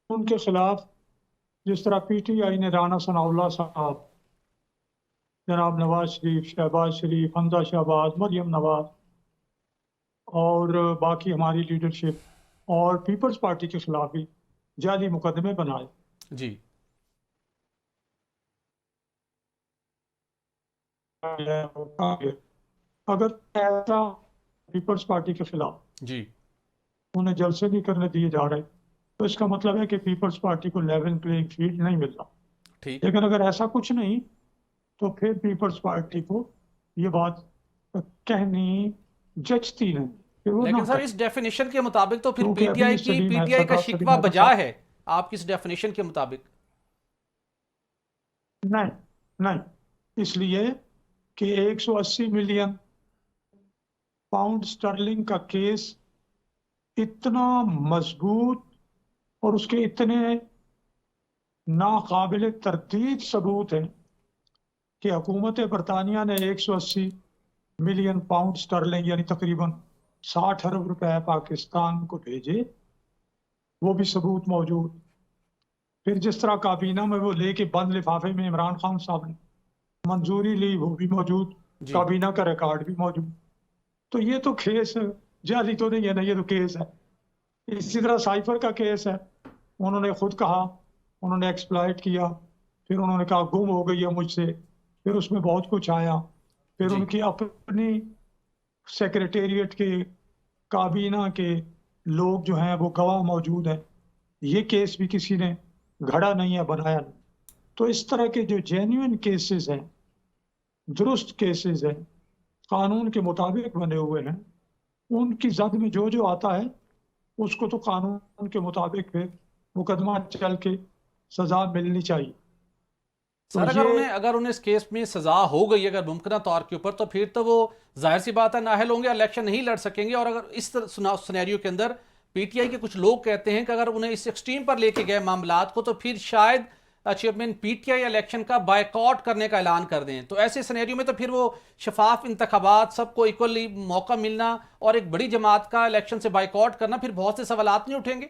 उनके खिलाफ, जिस तरह पीटीआई ने राना सनाउल्लाह साहब, जनाब नवाज शरीफ, शहबाज शरीफ, हमजा शहबाज, मरियम नवाज और बाकी हमारी लीडरशिप और पीपल्स पार्टी के खिलाफ भी जाली मुकदमे बनाए जी। अगर ऐसा पीपल्स पार्टी के खिलाफ जी उन्हें जलसे नहीं करने दिए जा रहे, तो इसका मतलब है कि पीपल्स पार्टी को लेवल प्लेइंग फील्ड नहीं मिल रहा। ठीक। लेकिन अगर ऐसा कुछ नहीं, तो फिर पीपल्स पार्टी को ये बात कहनी जचती नहीं। लेकिन सर, इस डेफिनेशन के मुताबिक तो फिर क्योंकि अभी पीटीआई का शिकवा बजा है आपकी इस डेफिनेशन के मुताबिक। नहीं, इसलिए कि 180 मिलियन पाउंड स्टर्लिंग का केस इतना मजबूत और उसके इतने नाकाबिल तरदीद सबूत हैं कि हुकूमत बरतानिया ने 180 मिलियन पाउंड स्टर्लिंग यानी तकरीबन 60 अरब रुपए पाकिस्तान को भेजे, वो भी सबूत मौजूद। फिर जिस तरह काबीना में वो लेके बंद लिफाफे में इमरान खान साहब ने मंजूरी ली, वो भी मौजूद। जी। काबीना का रिकॉर्ड भी मौजूद। तो ये तो केस जाली तो नहीं है ना, ये तो केस है। इसी तरह साइफर का केस है, उन्होंने खुद कहा, उन्होंने एक्सप्लॉइट किया, फिर उन्होंने कहा गुम हो गई है मुझसे, फिर उसमें बहुत कुछ आया, फिर जी। उनकी अपनी सेक्रेटेरिएट के, काबीना के लोग जो हैं वो गवाह मौजूद हैं। ये केस भी किसी ने घड़ा नहीं है, बनाया नहीं। तो इस तरह के जो जेन्युइन केसेस हैं, दुरुस्त केसेस हैं, कानून के मुताबिक बने हुए हैं, उनकी जद में जो जो आता है उसको तो कानून के मुताबिक फिर मुकदमा चल के सजा मिलनी चाहिए। तो सर ये अगर उन्हें इस केस में सजा हो गई अगर मुमकिन तौर के ऊपर, तो फिर तो वो जाहिर सी बात है नाअहल होंगे, इलेक्शन नहीं लड़ सकेंगे। और अगर इस सिनेरियो के अंदर पीटीआई के कुछ लोग कहते हैं कि अगर उन्हें इस एक्सट्रीम पर लेके गए मामलात को, तो फिर शायद चेयरमैन पीटीआई इलेक्शन का बायकॉट करने का ऐलान कर दें। तो ऐसे सिनेरियो में तो फिर वो शफाफ इंतखाबात, सबको इक्वली मौका मिलना और एक बड़ी जमात का इलेक्शन से बायकॉट करना, फिर बहुत से सवालात नहीं उठेंगे?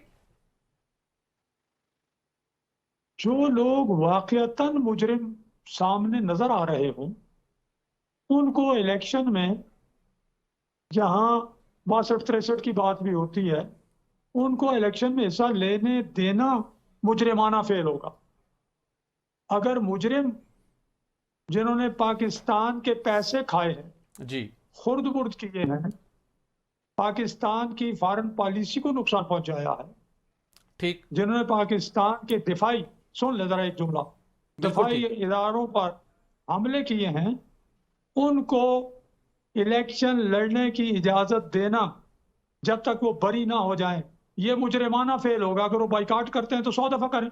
जो लोग वाकईतन मुजरिम सामने नजर आ रहे हों, उनको इलेक्शन में, जहां 62-63 की बात भी होती है, उनको इलेक्शन में हिस्सा लेने देना मुजरिमाना फेल होगा। अगर मुजरिम जिन्होंने पाकिस्तान के पैसे खाए हैं, जी। खुर्द बुर्द किए हैं, पाकिस्तान की फॉरेन पॉलिसी को नुकसान पहुंचाया है, ठीक। जिन्होंने पाकिस्तान के दिफाई, सुन ले जरा एक जुमला, बिल्कुल दिफाई ठीक। इदारों पर हमले किए हैं, उनको इलेक्शन लड़ने की इजाजत देना जब तक वो बरी ना हो जाएं, ये मुजरिमाना फेल होगा। अगर वो बाइकाट करते हैं तो 100 दफा करें।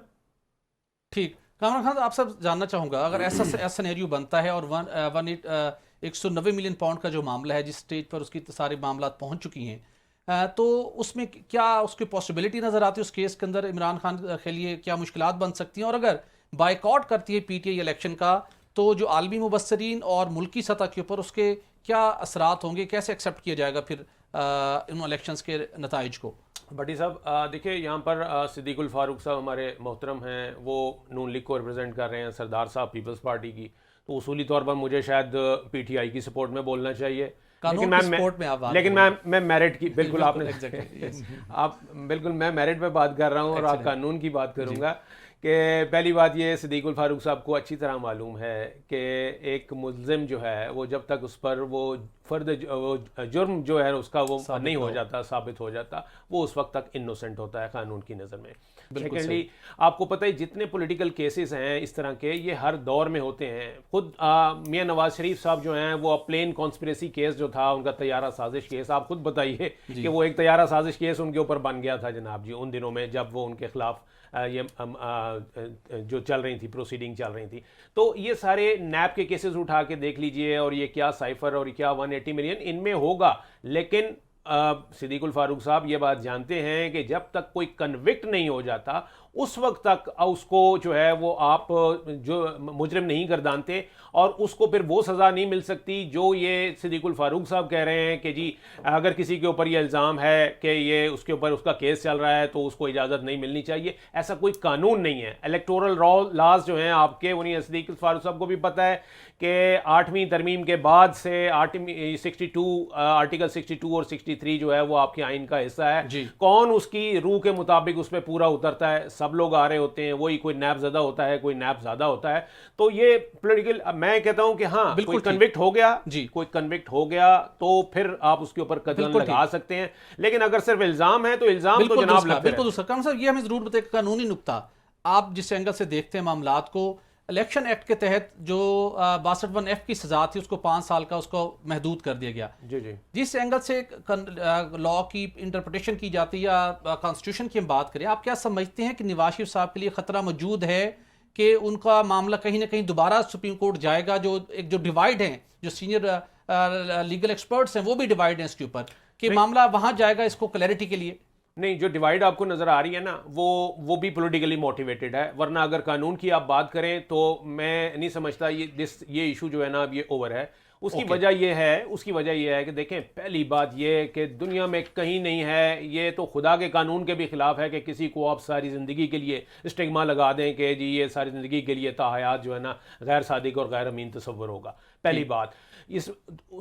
ठीक। कामरान खान, आपसे जानना चाहूंगा, अगर ऐसा सिनेरियो बनता है और 190 मिलियन पाउंड का जो मामला है, जिस स्टेज पर उसकी सारे मामला पहुंच चुकी हैं, तो उसमें क्या उसकी पॉसिबिलिटी नजर आती है उस केस के अंदर इमरान खान के लिए क्या मुश्किलात बन सकती हैं? और अगर बाइकआउट करती है पीटीआई इलेक्शन का, तो जो आलमी मुबस्सरीन और मुल्की सतह के ऊपर उसके क्या असरात होंगे? कैसे एक्सेप्ट किया जाएगा फिर इन इलेक्शंस के नताइज को? भट्टी साहब, देखिए यहाँ पर सिद्दीकुल फारूक साहब हमारे मोहतरम हैं, वो नून लीग को रिप्रेजेंट कर रहे हैं, सरदार साहब पीपल्स पार्टी की। तो उसूली तौर पर मुझे शायद पीटीआई की सपोर्ट में बोलना चाहिए, कानून की सपोर्ट में आप बात लेकिन कर रहे हैं। मैं मेरिट की बिल्कुल आपने Exactly, yes. आप बिल्कुल, मैं मेरिट पे बात कर रहा हूँ और आप Excellent. कानून की बात करूँगा। कि पहली बात ये, सिद्दीकुल फारूक साहब को अच्छी तरह मालूम है कि एक मुल्ज़िम जो है वो जब तक उस पर वो जुर्म जो है उसका वो नहीं हो जाता, साबित हो जाता, वो उस वक्त तक इनोसेंट होता है कानून की नज़र में। सेकेंडली, आपको पता है जितने पॉलिटिकल केसेस हैं इस तरह के, ये हर दौर में होते हैं। खुद मियां नवाज शरीफ साहब जो हैं, वो प्लेन कॉन्स्पिरेसी केस जो था उनका, तैयारा साजिश केस, आप खुद बताइए कि वो एक तैयारा साजिश केस उनके ऊपर बन गया था जनाब जी, उन दिनों में जब वो उनके खिलाफ ये जो चल रही थी, प्रोसीडिंग चल रही थी। तो ये सारे नैब के केसेस उठा के देख लीजिए, और ये क्या साइफर और क्या 180 मिलियन इनमें होगा। लेकिन सिद्दीकुल फारूक साहब ये बात जानते हैं कि जब तक कोई कन्विक्ट नहीं हो जाता, उस वक्त तक उसको जो है वो आप जो मुजरिम नहीं गर्दानते, और उसको फिर वो सज़ा नहीं मिल सकती जो ये सिद्दीकुल फारूक साहब कह रहे हैं कि जी अगर किसी के ऊपर ये इल्ज़ाम है कि ये उसके ऊपर उसका केस चल रहा है तो उसको इजाज़त नहीं मिलनी चाहिए। ऐसा कोई कानून नहीं है। इलेक्टोरल लॉज जो हैं आपके, उन्हीं सिद्दीकुल फारूक साहब को भी पता है कि 8वीं तरमीम के बाद से आर्टिकल 62 और 63 जो है वो आपके आइन का हिस्सा है। कौन उसकी रूह के मुताबिक उस पर पूरा उतरता है? सब लोग आ रहे होते हैं, वही कोई नैब ज़्यादा होता है, कोई नैब ज़्यादा होता है। तो ये पॉलिटिकल, मैं कहता हूं कि हाँ, कोई कन्विक्ट हो गया जी, कोई कन्विक्ट हो गया तो फिर आप उसके ऊपर कदम लगा सकते हैं। लेकिन अगर सिर्फ इल्जाम है तो इल्जाम तो जनाब लगता है। बिल्कुल सर, ये हमें जरूर बताइए कानूनी नुक्ता, आप जिस एंगल से देखते हैं मामलात को। इलेक्शन एक्ट के तहत जो 62(1)(f) की सजा थी, उसको 5 साल का उसको महदूद कर दिया गया। जी जी। जिस एंगल से लॉ की इंटरप्रिटेशन की जाती है या कॉन्स्टिट्यूशन की हम बात करें, आप क्या समझते हैं कि नवाज शरीफ साहब के लिए खतरा मौजूद है कि उनका मामला कहीं ना कहीं दोबारा सुप्रीम कोर्ट जाएगा? जो डिवाइड है, जो सीनियर लीगल एक्सपर्ट्स हैं वो भी डिवाइड हैं इसके ऊपर, कि मामला वहां जाएगा इसको क्लैरिटी के लिए। नहीं, जो डिवाइड आपको नज़र आ रही है ना, वो भी पॉलिटिकली मोटिवेटेड है। वरना अगर कानून की आप बात करें तो मैं नहीं समझता ये इशू जो है ना अब ये ओवर है। उसकी Okay. वजह यह है कि देखें, पहली बात यह है कि दुनिया में कहीं नहीं है, ये तो खुदा के कानून के भी खिलाफ है कि किसी को आप सारी ज़िंदगी के लिए स्टिग्मा लगा दें कि जी ये सारी ज़िंदगी के लिए ताहयात जो है ना गैर सादिक और गैर अमीन तस्वर होगा। पहली बात, इस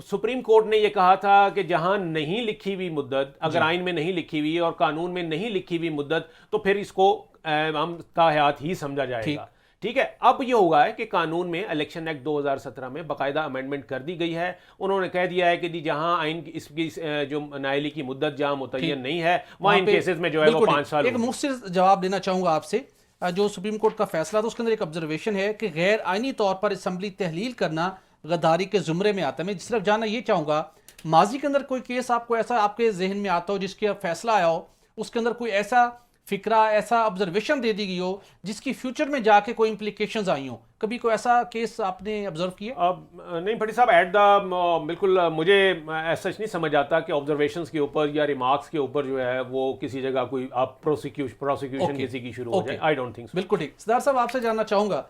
सुप्रीम कोर्ट ने यह कहा था कि जहां नहीं लिखी हुई मुद्दत, अगर आइन में नहीं लिखी हुई और कानून में नहीं लिखी हुई मुद्दत, तो फिर इसको हम ताहयात ही समझा जाएगा। ठीक है, अब ये हुआ है कि कानून में इलेक्शन एक्ट 2017 में बाकायदा अमेंडमेंट कर दी गई है। उन्होंने कह दिया है कि जी जहां आइन इसकी जो नायली की मुद्दत जहां मुतय्यन नहीं है, वहां इन केसेस में जो है वो 5 साल एक मुख्तसर जवाब देना चाहूंगा आपसे। जो सुप्रीम कोर्ट का फैसला था उसके अंदर एक ऑब्जर्वेशन है कि गैर आइनी तौर पर असम्बली तहलील करना गद्दारी के जुमरे में आता है। मैं जिस तरफ जानना ये चाहूंगा, माजी के अंदर कोई केस आपको ऐसा आपके जहन में आता हो जिसके फैसला आया हो, उसके अंदर कोई ऐसा फिक्रा, ऐसा ऑब्जर्वेशन दे दी गई हो जिसकी फ्यूचर में जाके कोई इंप्लीकेशंस आई हो? कभी कोई ऐसा केस आपने ऑब्जर्व किया? अब नहीं भट्टी साहब, बिल्कुल मुझे ऐसा नहीं समझ आता कि ऑब्जर्वेशंस के ऊपर या रिमार्क्स के ऊपर जो है वो किसी जगह कोई आप प्रोसिक्यूशन किसी की शुरू हो जाए। I don't think. बिल्कुल ठीक। सरदार साहब, आपसे जानना चाहूंगा,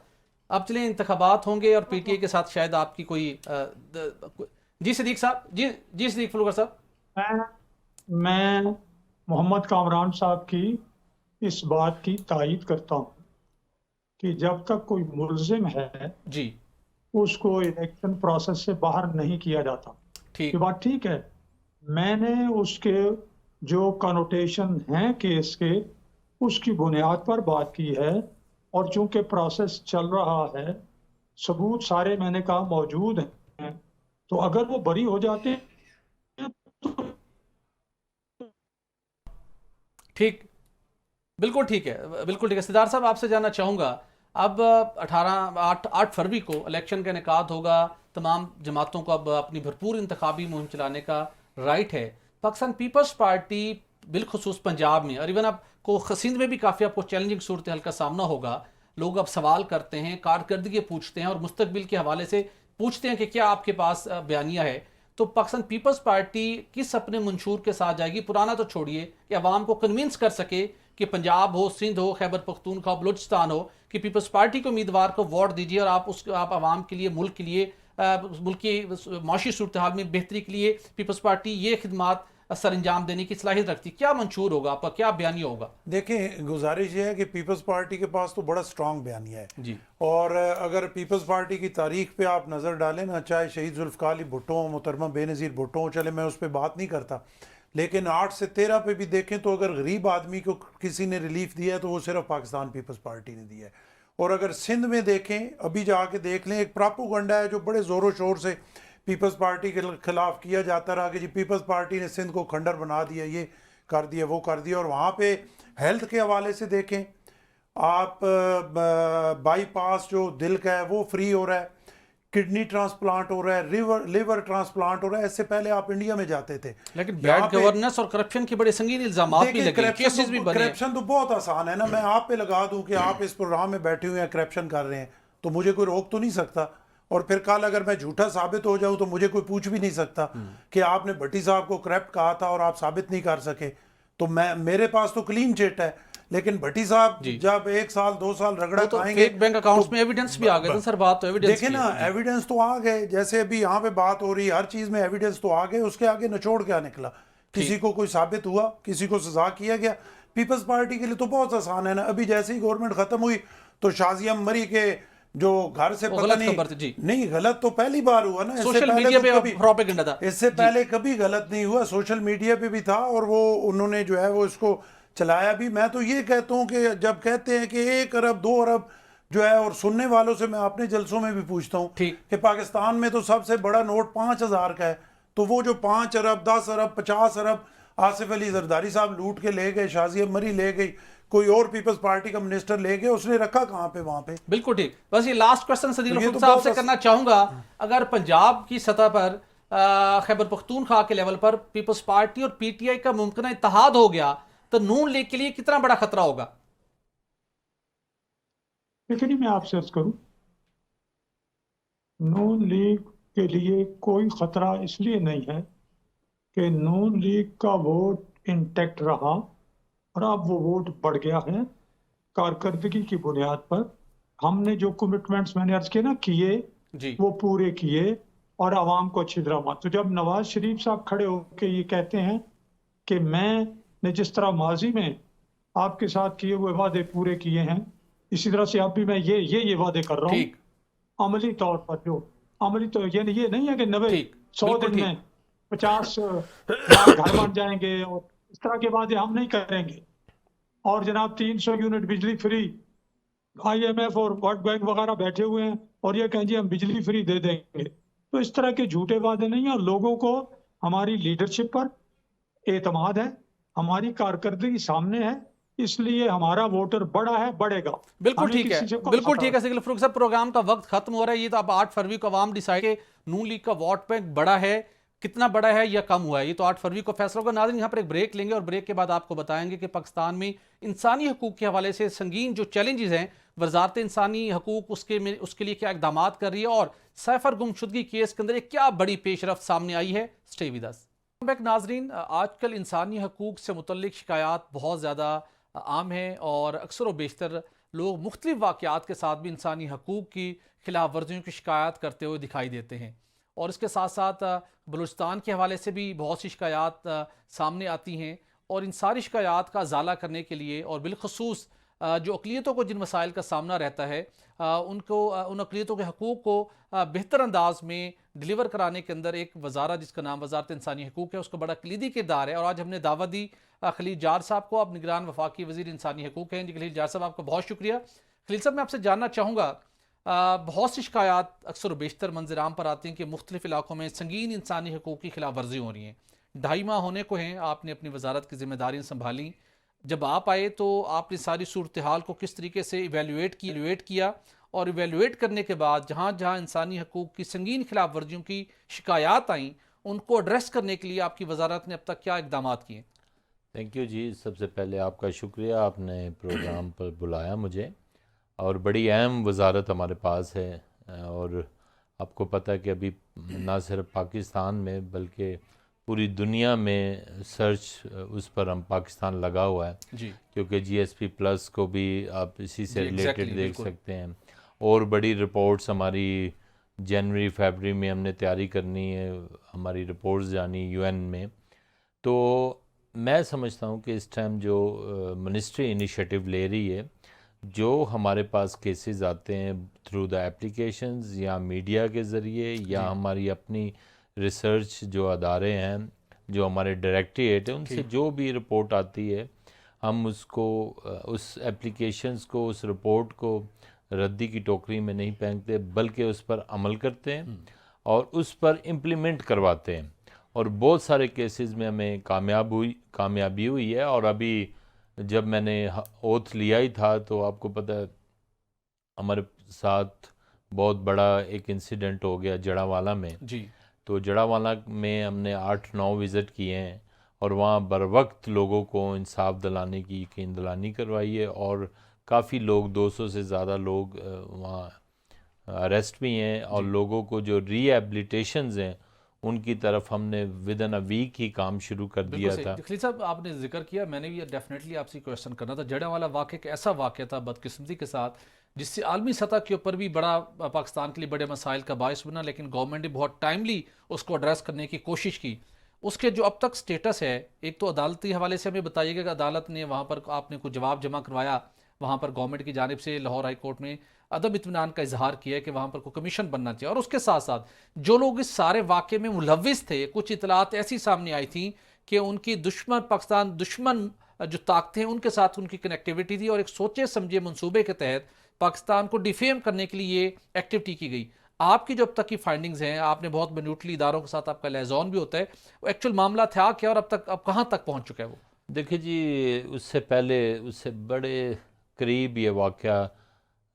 अब चलिए इंतखाबात होंगे और पीटीए के साथ शायद आपकी कोई जी सदीक साहब, जी सदीक फलूकर साहब। मैं मोहम्मद कामरान साहब की इस बात की तायीद करता हूँ कि जब तक कोई मुल्जिम है जी, उसको इलेक्शन प्रोसेस से बाहर नहीं किया जाता। ठीक। ये बात ठीक है। मैंने उसके जो कनोटेशन हैं केस के, उसकी बुनियाद पर बात की है, और चूंकि प्रोसेस चल रहा है, सबूत सारे मैंने कहा मौजूद हैं, तो अगर वो बरी हो जाते हैं तो ठीक, बिल्कुल ठीक है, बिल्कुल ठीक है। सिद्धार्थ साहब, आपसे जानना चाहूँगा, अब 8 फरवरी को इलेक्शन का इनेकाद होगा। तमाम जमातों को अब अपनी भरपूर इंतखाबी मुहिम चलाने का राइट है। पाकिस्तान पीपल्स पार्टी बिलखसूस पंजाब में और इवन आपको सिंध में भी काफ़ी आपको चैलेंजिंग सूरत हाल का सामना होगा। लोग अब सवाल करते हैं, कारकर्दगी पूछते हैं और मुस्तकबिल के हवाले से पूछते हैं कि क्या आपके पास बयानिया है। तो पाकिस्तान पीपल्स पार्टी किस अपने मंशूर के साथ जाएगी? पुराना तो छोड़िए, कि अवाम को कन्विंस कर सके कि पंजाब हो, सिंध हो, खैबर पख्तूनख्वा, बलूचिस्तान हो, कि पीपल्स पार्टी के उम्मीदवार को वोट दीजिए और आप आवाम के लिए, मुल्क के लिए, मुल्क की माशी सूरत हाल में बेहतरी के लिए पीपल्स पार्टी ये खिदमात सर अंजाम देने की सलाहियत रखती। क्या मंशूर होगा आपका, क्या बयानिया होगा? देखें, गुजारिश ये है कि पीपल्स पार्टी के पास तो बड़ा स्ट्रॉन्ग बयानिया है जी, और अगर पीपल्स पार्टी की तारीख पे आप नज़र डालें ना, चाहे शहीद जुल्फ़िकार अली भुट्टो, मोहतरमा बेनज़ीर भुट्टो, चले मैं उस पर बात नहीं करता, लेकिन 8 से 13 पे भी देखें तो अगर गरीब आदमी को किसी ने रिलीफ दिया है तो वो सिर्फ पाकिस्तान पीपल्स पार्टी ने दिया है। और अगर सिंध में देखें, अभी जाके देख लें, एक प्रोपेगेंडा है जो बड़े ज़ोरों शोर से पीपल्स पार्टी के खिलाफ किया जाता रहा कि जी पीपल्स पार्टी ने सिंध को खंडर बना दिया, ये कर दिया, वो कर दिया। और वहाँ पे हेल्थ के हवाले से देखें आप, बाईपास जो दिल का है वो फ्री हो रहा है, किडनी ट्रांसप्लांट हो रहा है, लिवर ट्रांसप्लांट हो रहा है। इससे पहले आप इंडिया में जाते थे, लेकिन बैड गवर्नेंस और करप्शन के बड़े संगीन इल्जाम भी लगे, केसेस भी बने। करप्शन तो बहुत आसान है ना, मैं आप पे लगा दूं कि आप इस प्रोग्राम में बैठे हुए हैं, करप्शन कर रहे हैं, तो मुझे कोई रोक तो नहीं सकता। और फिर कल अगर मैं झूठा साबित हो जाऊं तो मुझे कोई पूछ भी नहीं सकता कि आपने भट्टी साहब को करप्ट कहा था और आप साबित नहीं कर सके। तो मेरे पास तो क्लीन चिट है। लेकिन भट्टी साहब जब 1 साल 2 साल रगड़ा खाएंगे, फेक बैंक अकाउंट्स में एविडेंस भी आ गए थे सर। बात तो एविडेंस देखे ना, एविडेंस तो आ गए, जैसे अभी यहाँ पे बात हो रही है, हर चीज में एविडेंस तो आ गए, उसके आगे निचोड़ क्या निकला? किसी को कोई साबित हुआ, किसी को सजा किया गया? पीपल्स पार्टी के लिए तो बहुत आसान है ना। अभी जैसे ही गवर्नमेंट खत्म हुई तो शाजिया मरी के जो घर से पता नहीं गलत तो पहली बार हुआ ना, सोशल मीडिया पे प्रोपेगेंडा था, इससे पहले कभी गलत नहीं हुआ, सोशल मीडिया पे भी था और वो उन्होंने जो है वो इसको चलाया भी। मैं तो ये कहता हूँ कि जब कहते हैं कि 1 अरब 2 अरब जो है, और सुनने वालों से मैं अपने जलसों में भी पूछता हूँ कि पाकिस्तान में तो सबसे बड़ा नोट 5000 का है, तो वो जो 5 अरब 10 अरब 50 अरब आसिफ अली जरदारी साहब लूट के ले गए, शाजिया मरी ले गई, कोई और पीपल्स पार्टी का मिनिस्टर ले गए, उसने रखा कहाँ पे? वहां पे। बिल्कुल ठीक। बस ये लास्ट क्वेश्चन सदीक साहब से करना चाहूंगा, अगर पंजाब की सतह पर, खैबर पख्तूनख्वा के लेवल पर पीपल्स पार्टी और पीटीआई का मुमकिन इत्तेहाद हो गया तो नून लीग के लिए कितना बड़ा खतरा होगा? लेकिन मैं आपसे अर्ज करूं, नून लीग के लिए कोई खतरा इसलिए नहीं है कि नून लीग का वोट इंटैक्ट रहा और अब वो वोट बढ़ गया है कारकर्दगी की बुनियाद पर। हमने जो कमिटमेंट्स मैंने अर्ज किए ना किए, वो पूरे किए। और आवाम को छिदरा मत। तो जब नवाज शरीफ साहब खड़े होकर ये कहते हैं कि मैंने जिस तरह माजी में आपके साथ किए हुए वादे पूरे किए हैं, इसी तरह से अब भी मैं ये वादे कर रहा हूँ ठीक अमली तौर पर। जो अमली तो ये नहीं है कि 90 ठीक 100 बिल्कुल दिन ठीक। में 50 लाख घर बन जाएंगे, और इस तरह के वादे हम नहीं करेंगे। और जनाब 300 यूनिट बिजली फ्री, IMF और वर्ल्ड बैंक वगैरह बैठे हुए हैं और ये कहें जी हम बिजली फ्री दे देंगे। तो इस तरह के झूठे वादे नहीं है। और लोगों को हमारी लीडरशिप पर एतमाद है, हमारी कारकर्दगी सामने है, इसलिए हमारा वोटर बड़ा है, बढ़ेगा। बिल्कुल हमें ठीक है, किसी से कोई बिल्कुल खतरा ठीक है सिकल फरूक साहब, प्रोग्राम का वक्त खत्म हो रहा है। ये तो अब 8 फरवरी को अवाम डिसाइड के नून लीग का वोट बैंक बड़ा है, कितना बड़ा है या कम हुआ है, ये तो 8 फरवरी को फैसला होगा। नाज़रीन, यहाँ पर एक ब्रेक लेंगे और ब्रेक के बाद आपको बताएंगे कि पाकिस्तान में इंसानी हकूक के हवाले से संगीन जो चैलेंजेस हैं, वजारत इंसानी हकूक उसके लिए क्या इकदाम कर रही है, और सैफर गुमशुदगी केस के अंदर एक क्या बड़ी पेशरफ्त सामने आई है। Stay with us. नाजरीन, आजकल इंसानी हकूक से मुतल्लिक शिकायत बहुत ज़्यादा आम है और अक्सर व बेशतर लोग मुख्तलिफ वाक़यात के साथ भी इंसानी हकूक की खिलाफ वर्जियों की शिकायत करते हुए दिखाई देते हैं। और इसके साथ साथ बलूचिस्तान के हवाले से भी बहुत सी शिकायत सामने आती हैं, और इन सारी शिकायत का अजाला करने के लिए और बिलखसूस जो अक़लियतों को जिन मसाइल का सामना रहता है, उन अक़लियतों के हकूक़ को बेहतर अंदाज में डिलीवर कराने के अंदर एक वज़ारा जिसका नाम वज़ारत इंसानी हकूक़ है, उसका बड़ा कलीदी किरदार है। और आज हमने दावत दी खलील जार साहब को, अब निगरान वफाकी वज़ीर इंसानी हकूक़ हैं। जी खलील जार साहब, आपका बहुत शुक्रिया। खलील साहब, मैं आपसे जानना चाहूँगा, बहुत सी शिकायत अक्सर बेशतर मंजराम पर आती हैं कि मुख्तलिफ इलाकों में संगीन इंसानी हकूक़ की खिलाफ वर्जी हो रही हैं। 2.5 माह होने को हैं आपने अपनी वजारत की जिम्मेदारियाँ संभाली। जब आप आए तो आपने सारी सूरत हाल को किस तरीके से इवेलुएट किया, और इवेलुएट करने के बाद जहाँ जहाँ इंसानी हकूक़ की संगीन खिलाफ वर्जियों की शिकायत आई, उनको एड्रेस करने के लिए आपकी वजारत ने अब तक क्या इकदाम किए? थैंक यू जी। सबसे पहले आपका शुक्रिया, आपने प्रोग्राम पर बुलाया मुझे, और बड़ी अहम वजारत हमारे पास है। और आपको पता है कि अभी ना सिर्फ पाकिस्तान में बल्कि पूरी दुनिया में सर्च उस पर हम पाकिस्तान लगा हुआ है जी, क्योंकि GSP+ को भी आप इसी से रिलेटेड देख बिल्कुल। सकते हैं। और बड़ी रिपोर्ट्स हमारी जनवरी फरवरी में हमने तैयारी करनी है, हमारी रिपोर्ट्स जानी UN में। तो मैं समझता हूँ कि इस टाइम जो मिनिस्ट्री इनिशिएटिव ले रही है, जो हमारे पास केसेस आते हैं थ्रू द एप्लीकेशंस या मीडिया के ज़रिए या हमारी अपनी रिसर्च जो अदारे हैं, जो हमारे डायरेक्टरेट है, उनसे जो भी रिपोर्ट आती है, हम उसको उस एप्लीकेशंस को, उस रिपोर्ट को रद्दी की टोकरी में नहीं फेंकते, बल्कि उस पर अमल करते हैं और उस पर इम्प्लीमेंट करवाते हैं। और बहुत सारे केसेस में हमें कामयाबी हुई है। और अभी जब मैंने ओथ लिया ही था तो आपको पता है हमारे साथ बहुत बड़ा एक इंसिडेंट हो गया जड़ावाला में जी। तो जड़ावाला में हमने 8-9 विज़िट किए हैं और वहाँ बर वक्त लोगों को इंसाफ दिलाने की यकीन दिलानी करवाई है। और काफ़ी लोग, 200 से ज़्यादा लोग वहाँ अरेस्ट भी हैं, और लोगों को जो रिहेबिलिटेशंस हैं उनकी तरफ हमने विदिन अ वीक ही काम शुरू कर दिया था। खलील साहब, आपने जिक्र किया, मैंने भी डेफिनेटली आपसे क्वेश्चन करना था। जड़ावाला वाक़या एक ऐसा वाक़या था बदकिस्मती के साथ जिससे आलमी सतह के ऊपर भी बड़ा पाकिस्तान के लिए बड़े मसाइल का बायस बना, लेकिन गवर्नमेंट ने बहुत टाइमली उसको एड्रेस करने की कोशिश की। उसके जो अब तक स्टेटस है, एक तो अदालती हवाले से हमें बताइएगा कि अदालत ने वहाँ पर आपने कुछ जवाब जमा करवाया, वहाँ पर गवर्नमेंट की जानिब से लाहौर हाई कोर्ट में अदब इत्मीनान का इजहार किया है कि वहाँ पर कोई कमीशन बनना चाहिए। और उसके साथ साथ जो लोग इस सारे वाक़े में मुलविस थे, कुछ इतलात ऐसी सामने आई थी कि उनकी पाकिस्तान दुश्मन जो ताकतें हैं उनके साथ उनकी कनेक्टिविटी थी, और एक सोचे समझे मंसूबे के तहत पाकिस्तान को डिफेम करने के लिए ये एक्टिविटी की गई। आपकी जो अब तक की फाइंडिंग्स हैं, आपने बहुत मिनूटली इदारों के साथ आपका लियाज़ोन भी होता है, वो एक्चुअल मामला था क्या और अब कहाँ तक पहुँच चुका है वो? देखिए जी, उससे पहले, उससे बड़े करीब ये वाक़या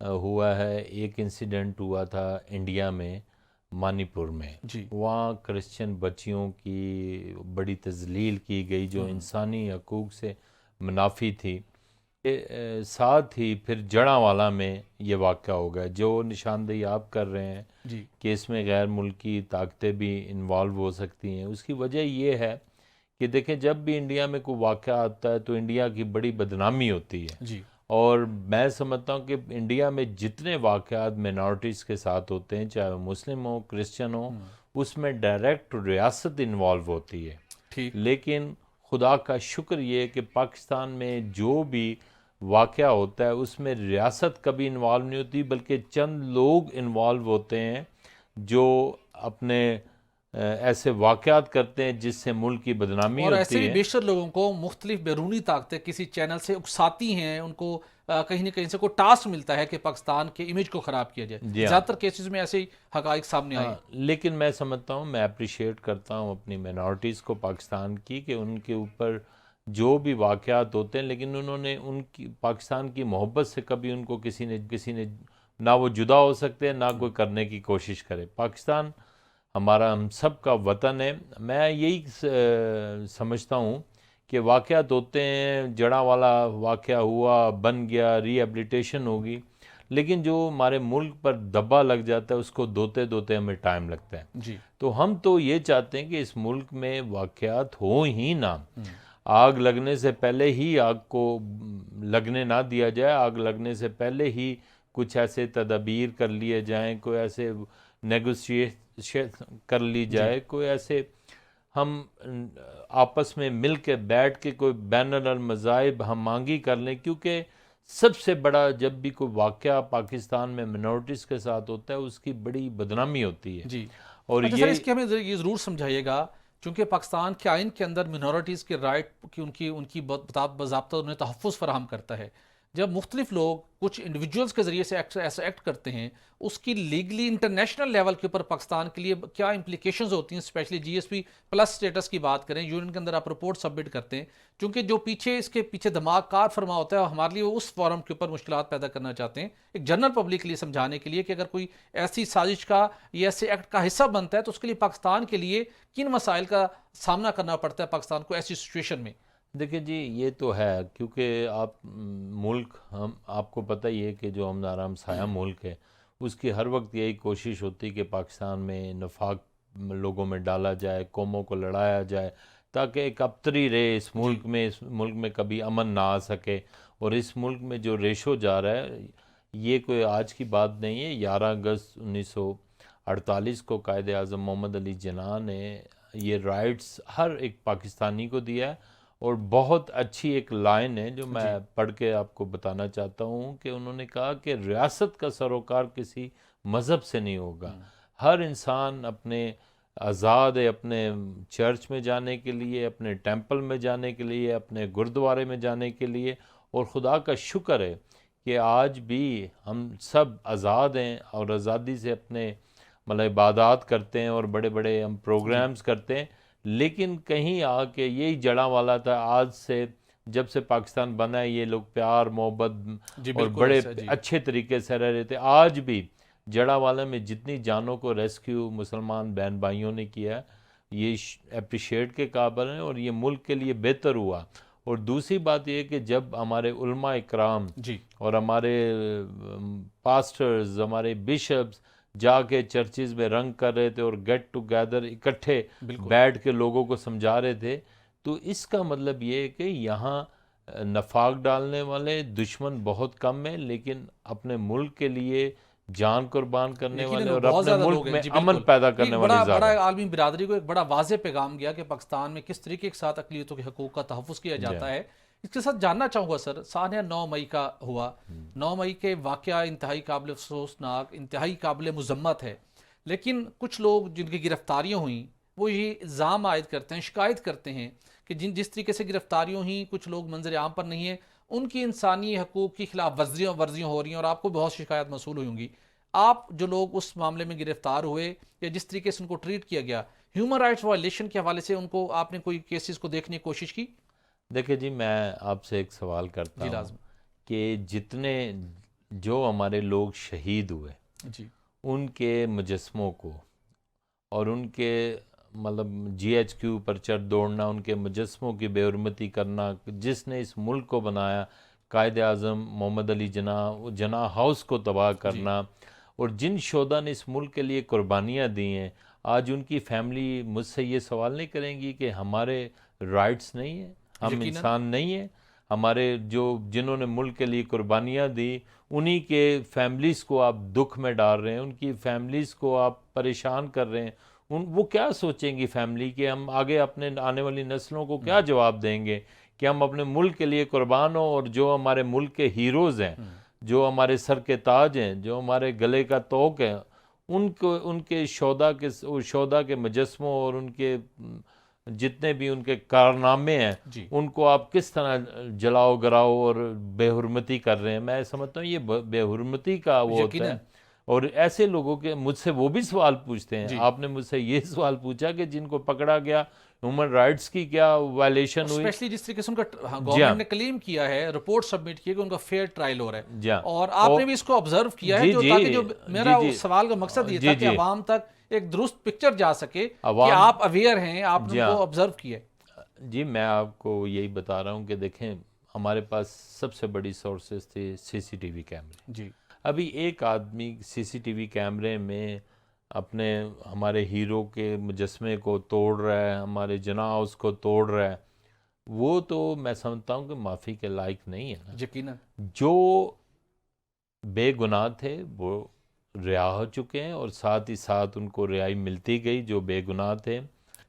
हुआ है। एक इंसिडेंट हुआ था इंडिया में, मणिपुर में। वहाँ क्रिश्चियन बच्चियों की बड़ी तज़लील की गई जो इंसानी हकूक़ से मुनाफी थी। साथ ही फिर जड़ावाला में ये वाक़या हो गया, जो निशानदेही आप कर रहे हैं कि इसमें गैर मुल्की ताकतें भी इन्वॉल्व हो सकती हैं। उसकी वजह ये है कि देखें, जब भी इंडिया में कोई वाक़या आता है तो इंडिया की बड़ी बदनामी होती है। और मैं समझता हूँ कि इंडिया में जितने वाक़यात मिनॉरिटीज़ के साथ होते हैं, चाहे वो मुस्लिम हो, क्रिश्चियन हो, उसमें डायरेक्ट रियासत इन्वॉल्व होती है। ठीक। लेकिन खुदा का शुक्र ये कि पाकिस्तान में जो भी वाक़या होता है उसमें रियासत कभी इन्वॉल्व नहीं होती, बल्कि चंद लोग इन्वॉल्व होते हैं जो अपने ऐसे वाक़यात करते हैं जिससे मुल्क की बदनामी और ऐसे होती भी है। बेशतर लोगों को मुख्तलिफ बैरूनी ताकतें किसी चैनल से उकसाती हैं, उनको कहीं ना कहीं से कोई टास्क मिलता है कि पाकिस्तान के इमेज को ख़राब किया जाए। जी हाँ। ज़्यादातर केसेस में ऐसे ही हक़ाइक़ सामने आए। लेकिन मैं समझता हूँ, मैं अप्रिशिएट करता हूँ अपनी मिनॉरिटीज़ को पाकिस्तान की, कि उनके ऊपर जो भी वाक़यात होते हैं, लेकिन उन्होंने उनकी पाकिस्तान की मोहब्बत से कभी उनको किसी ने ना वो जुदा हो सकते हैं, ना कोई करने की कोशिश करे। पाकिस्तान हमारा, हम सब का वतन है। मैं यही समझता हूँ कि वाक़यात होते हैं, जड़ा वाला वाक़या हुआ, बन गया, रिहेबिलिटेशन होगी, लेकिन जो हमारे मुल्क पर दब्बा लग जाता है उसको धोते धोते हमें टाइम लगता है। जी। तो हम तो ये चाहते हैं कि इस मुल्क में वाक़यात हो ही ना, आग लगने से पहले ही आग को लगने ना दिया जाए, आग लगने से पहले ही कुछ ऐसे तदबीर कर लिए जाएं, कोई ऐसे नेगोशिएट कर ली जाए, कोई ऐसे हम आपस में मिल के बैठ के कोई बैनुल मज़ाहिब हम मांगी कर लें। क्योंकि सबसे बड़ा, जब भी कोई वाक़या पाकिस्तान में मिनॉरिटीज़ के साथ होता है उसकी बड़ी बदनामी होती है। जी। और अच्छा सर, ये इसके हमें ये ज़रूर समझाइएगा, क्योंकि पाकिस्तान के आइन के अंदर मिनॉरिटीज़ के राइट की उनकी बाज़ाब्ता उन्हें तहफ़्फ़ुज़ फराहम करता है। जब मुख्तलिफ लोग कुछ इंडिविजुअल्स के ज़रिए से ऐसा एक्ट करते हैं, उसकी लीगली इंटरनेशनल लेवल के ऊपर पाकिस्तान के लिए क्या इम्प्लीकेशंस होती हैं। स्पेशली GSP प्लस स्टेटस की बात करें, यूएन के अंदर आप रिपोर्ट सबमिट करते हैं, क्योंकि जो इसके पीछे दिमाग कार फरमा होता है, हमारे लिए वो उस फॉरम के ऊपर मुश्किलात पैदा करना चाहते हैं, एक जनरल पब्लिक के लिए समझाने के लिए कि अगर कोई ऐसी साजिश का या ऐसे एक्ट का हिस्सा बनता है तो उसके लिए पाकिस्तान के लिए किन मसाइल का सामना करना पड़ता है पाकिस्तान को ऐसी सिचुएशन में। देखिए जी, ये तो है, क्योंकि आप मुल्क, हम आपको पता ही है कि जो हमारा हमसाया मुल्क है उसकी हर वक्त यही कोशिश होती है कि पाकिस्तान में नफाक लोगों में डाला जाए, कौमों को लड़ाया जाए, ताकि एक अबतरी रहे इस मुल्क में कभी अमन ना आ सके। और इस मुल्क में जो रेशो जा रहा है, ये कोई आज की बात नहीं है। 11 अगस्त 1948 को कायद आज़म मोहम्मद अली जिन्ना ने ये राइट्स हर एक पाकिस्तानी को दिया है। और बहुत अच्छी एक लाइन है जो मैं पढ़ के आपको बताना चाहता हूँ, कि उन्होंने कहा कि रियासत का सरोकार किसी मज़हब से नहीं होगा। हर इंसान अपने आज़ाद है अपने चर्च में जाने के लिए, अपने टेंपल में जाने के लिए, अपने गुरुद्वारे में जाने के लिए। और खुदा का शुक्र है कि आज भी हम सब आज़ाद हैं और आज़ादी से अपने मतलब इबादत करते हैं और बड़े बड़े हम प्रोग्राम्स करते हैं। लेकिन कहीं आके यही जड़ा वाला था, आज से जब से पाकिस्तान बना है ये लोग प्यार मोहब्बत और बड़े अच्छे तरीके से रह रहे थे। आज भी जड़ा वाला में जितनी जानों को रेस्क्यू मुसलमान बहन भाइयों ने किया, ये अप्रिशिएट के काबिल हैं और ये मुल्क के लिए बेहतर हुआ। और दूसरी बात ये कि जब हमारे उलमा इकराम और हमारे पास्टर्स, हमारे बिशप्स जाके चर्चिज में रंग कर रहे थे और गेट टुगेदर इकट्ठे बैठ के लोगों को समझा रहे थे, तो इसका मतलब ये है कि यहाँ नफाक डालने वाले दुश्मन बहुत कम है, लेकिन अपने मुल्क के लिए जान कुर्बान करने वाले और अपने मुल्क में अमन पैदा करने वाले बड़ा आलमी बिरादरी को एक बड़ा वाज़ेह पैगाम गया कि पाकिस्तान में किस तरीके के साथ अक़लियतों के हकूक़ का तहफ़्फ़ुज़ किया जाता है। इसके साथ जानना चाहूँगा सर, सानिया 9 मई का हुआ, 9 मई के वाक़या इंतहाई काबिल अफसोसनाक, इंतहाई काबिल मुज़म्मत है, लेकिन कुछ लोग जिनकी गिरफ्तारियाँ हुई वो ये इल्ज़ाम आयद करते हैं, शिकायत करते हैं कि जिस तरीके से गिरफ्तारियाँ हुई, कुछ लोग मंजर आम पर नहीं है, उनकी इंसानी हकूक़ की खिलाफ वर्जियाँ हो रही हैं और आपको बहुत शिकायत मसूल हुई होंगी। आप जो लोग उस मामले में गिरफ्तार हुए या जिस तरीके से उनको ट्रीट किया गया, ह्यूमन राइट्स वायलेशन के हवाले से उनको आपने कोई केसेस को देखने की कोशिश की? देखिए जी, मैं आपसे एक सवाल करता हूँ कि जितने जो हमारे लोग शहीद हुए जी, उनके मुजस्मों को और उनके मतलब GHQ पर चढ़ दौड़ना, उनके मुजस्मों की बेहुरमती करना, जिसने इस मुल्क को बनाया, कायद आज़म मोहम्मद अली जिन्ना हाउस को तबाह करना, और जिन शोधा ने इस मुल्क के लिए कुर्बानियाँ दी हैं, आज उनकी फैमिली मुझसे ये सवाल नहीं करेंगी कि हमारे राइट्स नहीं है, हम इंसान नहीं है? हमारे जिन्होंने मुल्क के लिए कुर्बानियाँ दी, उन्हीं के फैमिलीज़ को आप दुख में डाल रहे हैं, उनकी फैमिलीज़ को आप परेशान कर रहे हैं, वो क्या सोचेंगी फैमिली कि हम आगे अपने आने वाली नस्लों को क्या जवाब देंगे कि हम अपने मुल्क के लिए कुर्बान हो, और जो हमारे मुल्क के हीरोज़ हैं, जो हमारे सर के ताज हैं, जो हमारे गले का तोक है, उनको उनके शोदा के मुजस्मों और उनके जितने भी उनके कारनामे हैं उनको आप किस तरह जलाओ गराओ और बेहुरमती कर रहे हैं। मैं समझता हूँ ये बेहुरमती का वो होता है। और ऐसे लोगों के मुझसे वो भी सवाल पूछते हैं। आपने मुझसे ये सवाल पूछा कि जिनको पकड़ा गया ह्यूमन राइट्स की क्या वायलेशन हुई, स्पेशली जिस तरीके से उनका गवर्नमेंट ने क्लेम किया है, रिपोर्ट सबमिट की है कि उनका फेयर ट्रायल हो रहा है, और आपने भी इसको ऑब्जर्व किया है, जो ताकि जो मेरा सवाल का मकसद ये था कि आवाम तक एक दुरुस्त पिक्चर जा सके कि आप अवेयर हैं, आपने उनको ऑब्जर्व किया है। जी, मैं आपको यही बता रहा हूँ कि देखें, हमारे पास सबसे बड़ी सोर्सेज थे सीसीटीवी कैमरे। जी, अभी एक आदमी सीसीटीवी कैमरे में अपने हमारे हीरो के मुजस्मे को तोड़ रहा है, हमारे जनाज़ को तोड़ रहा है, वो तो मैं समझता हूँ कि माफ़ी के लायक नहीं है ना। यकीनन जो बेगुनाह थे वो रिहा हो चुके हैं, और साथ ही साथ उनको रिहाई मिलती गई जो बेगुनाह थे।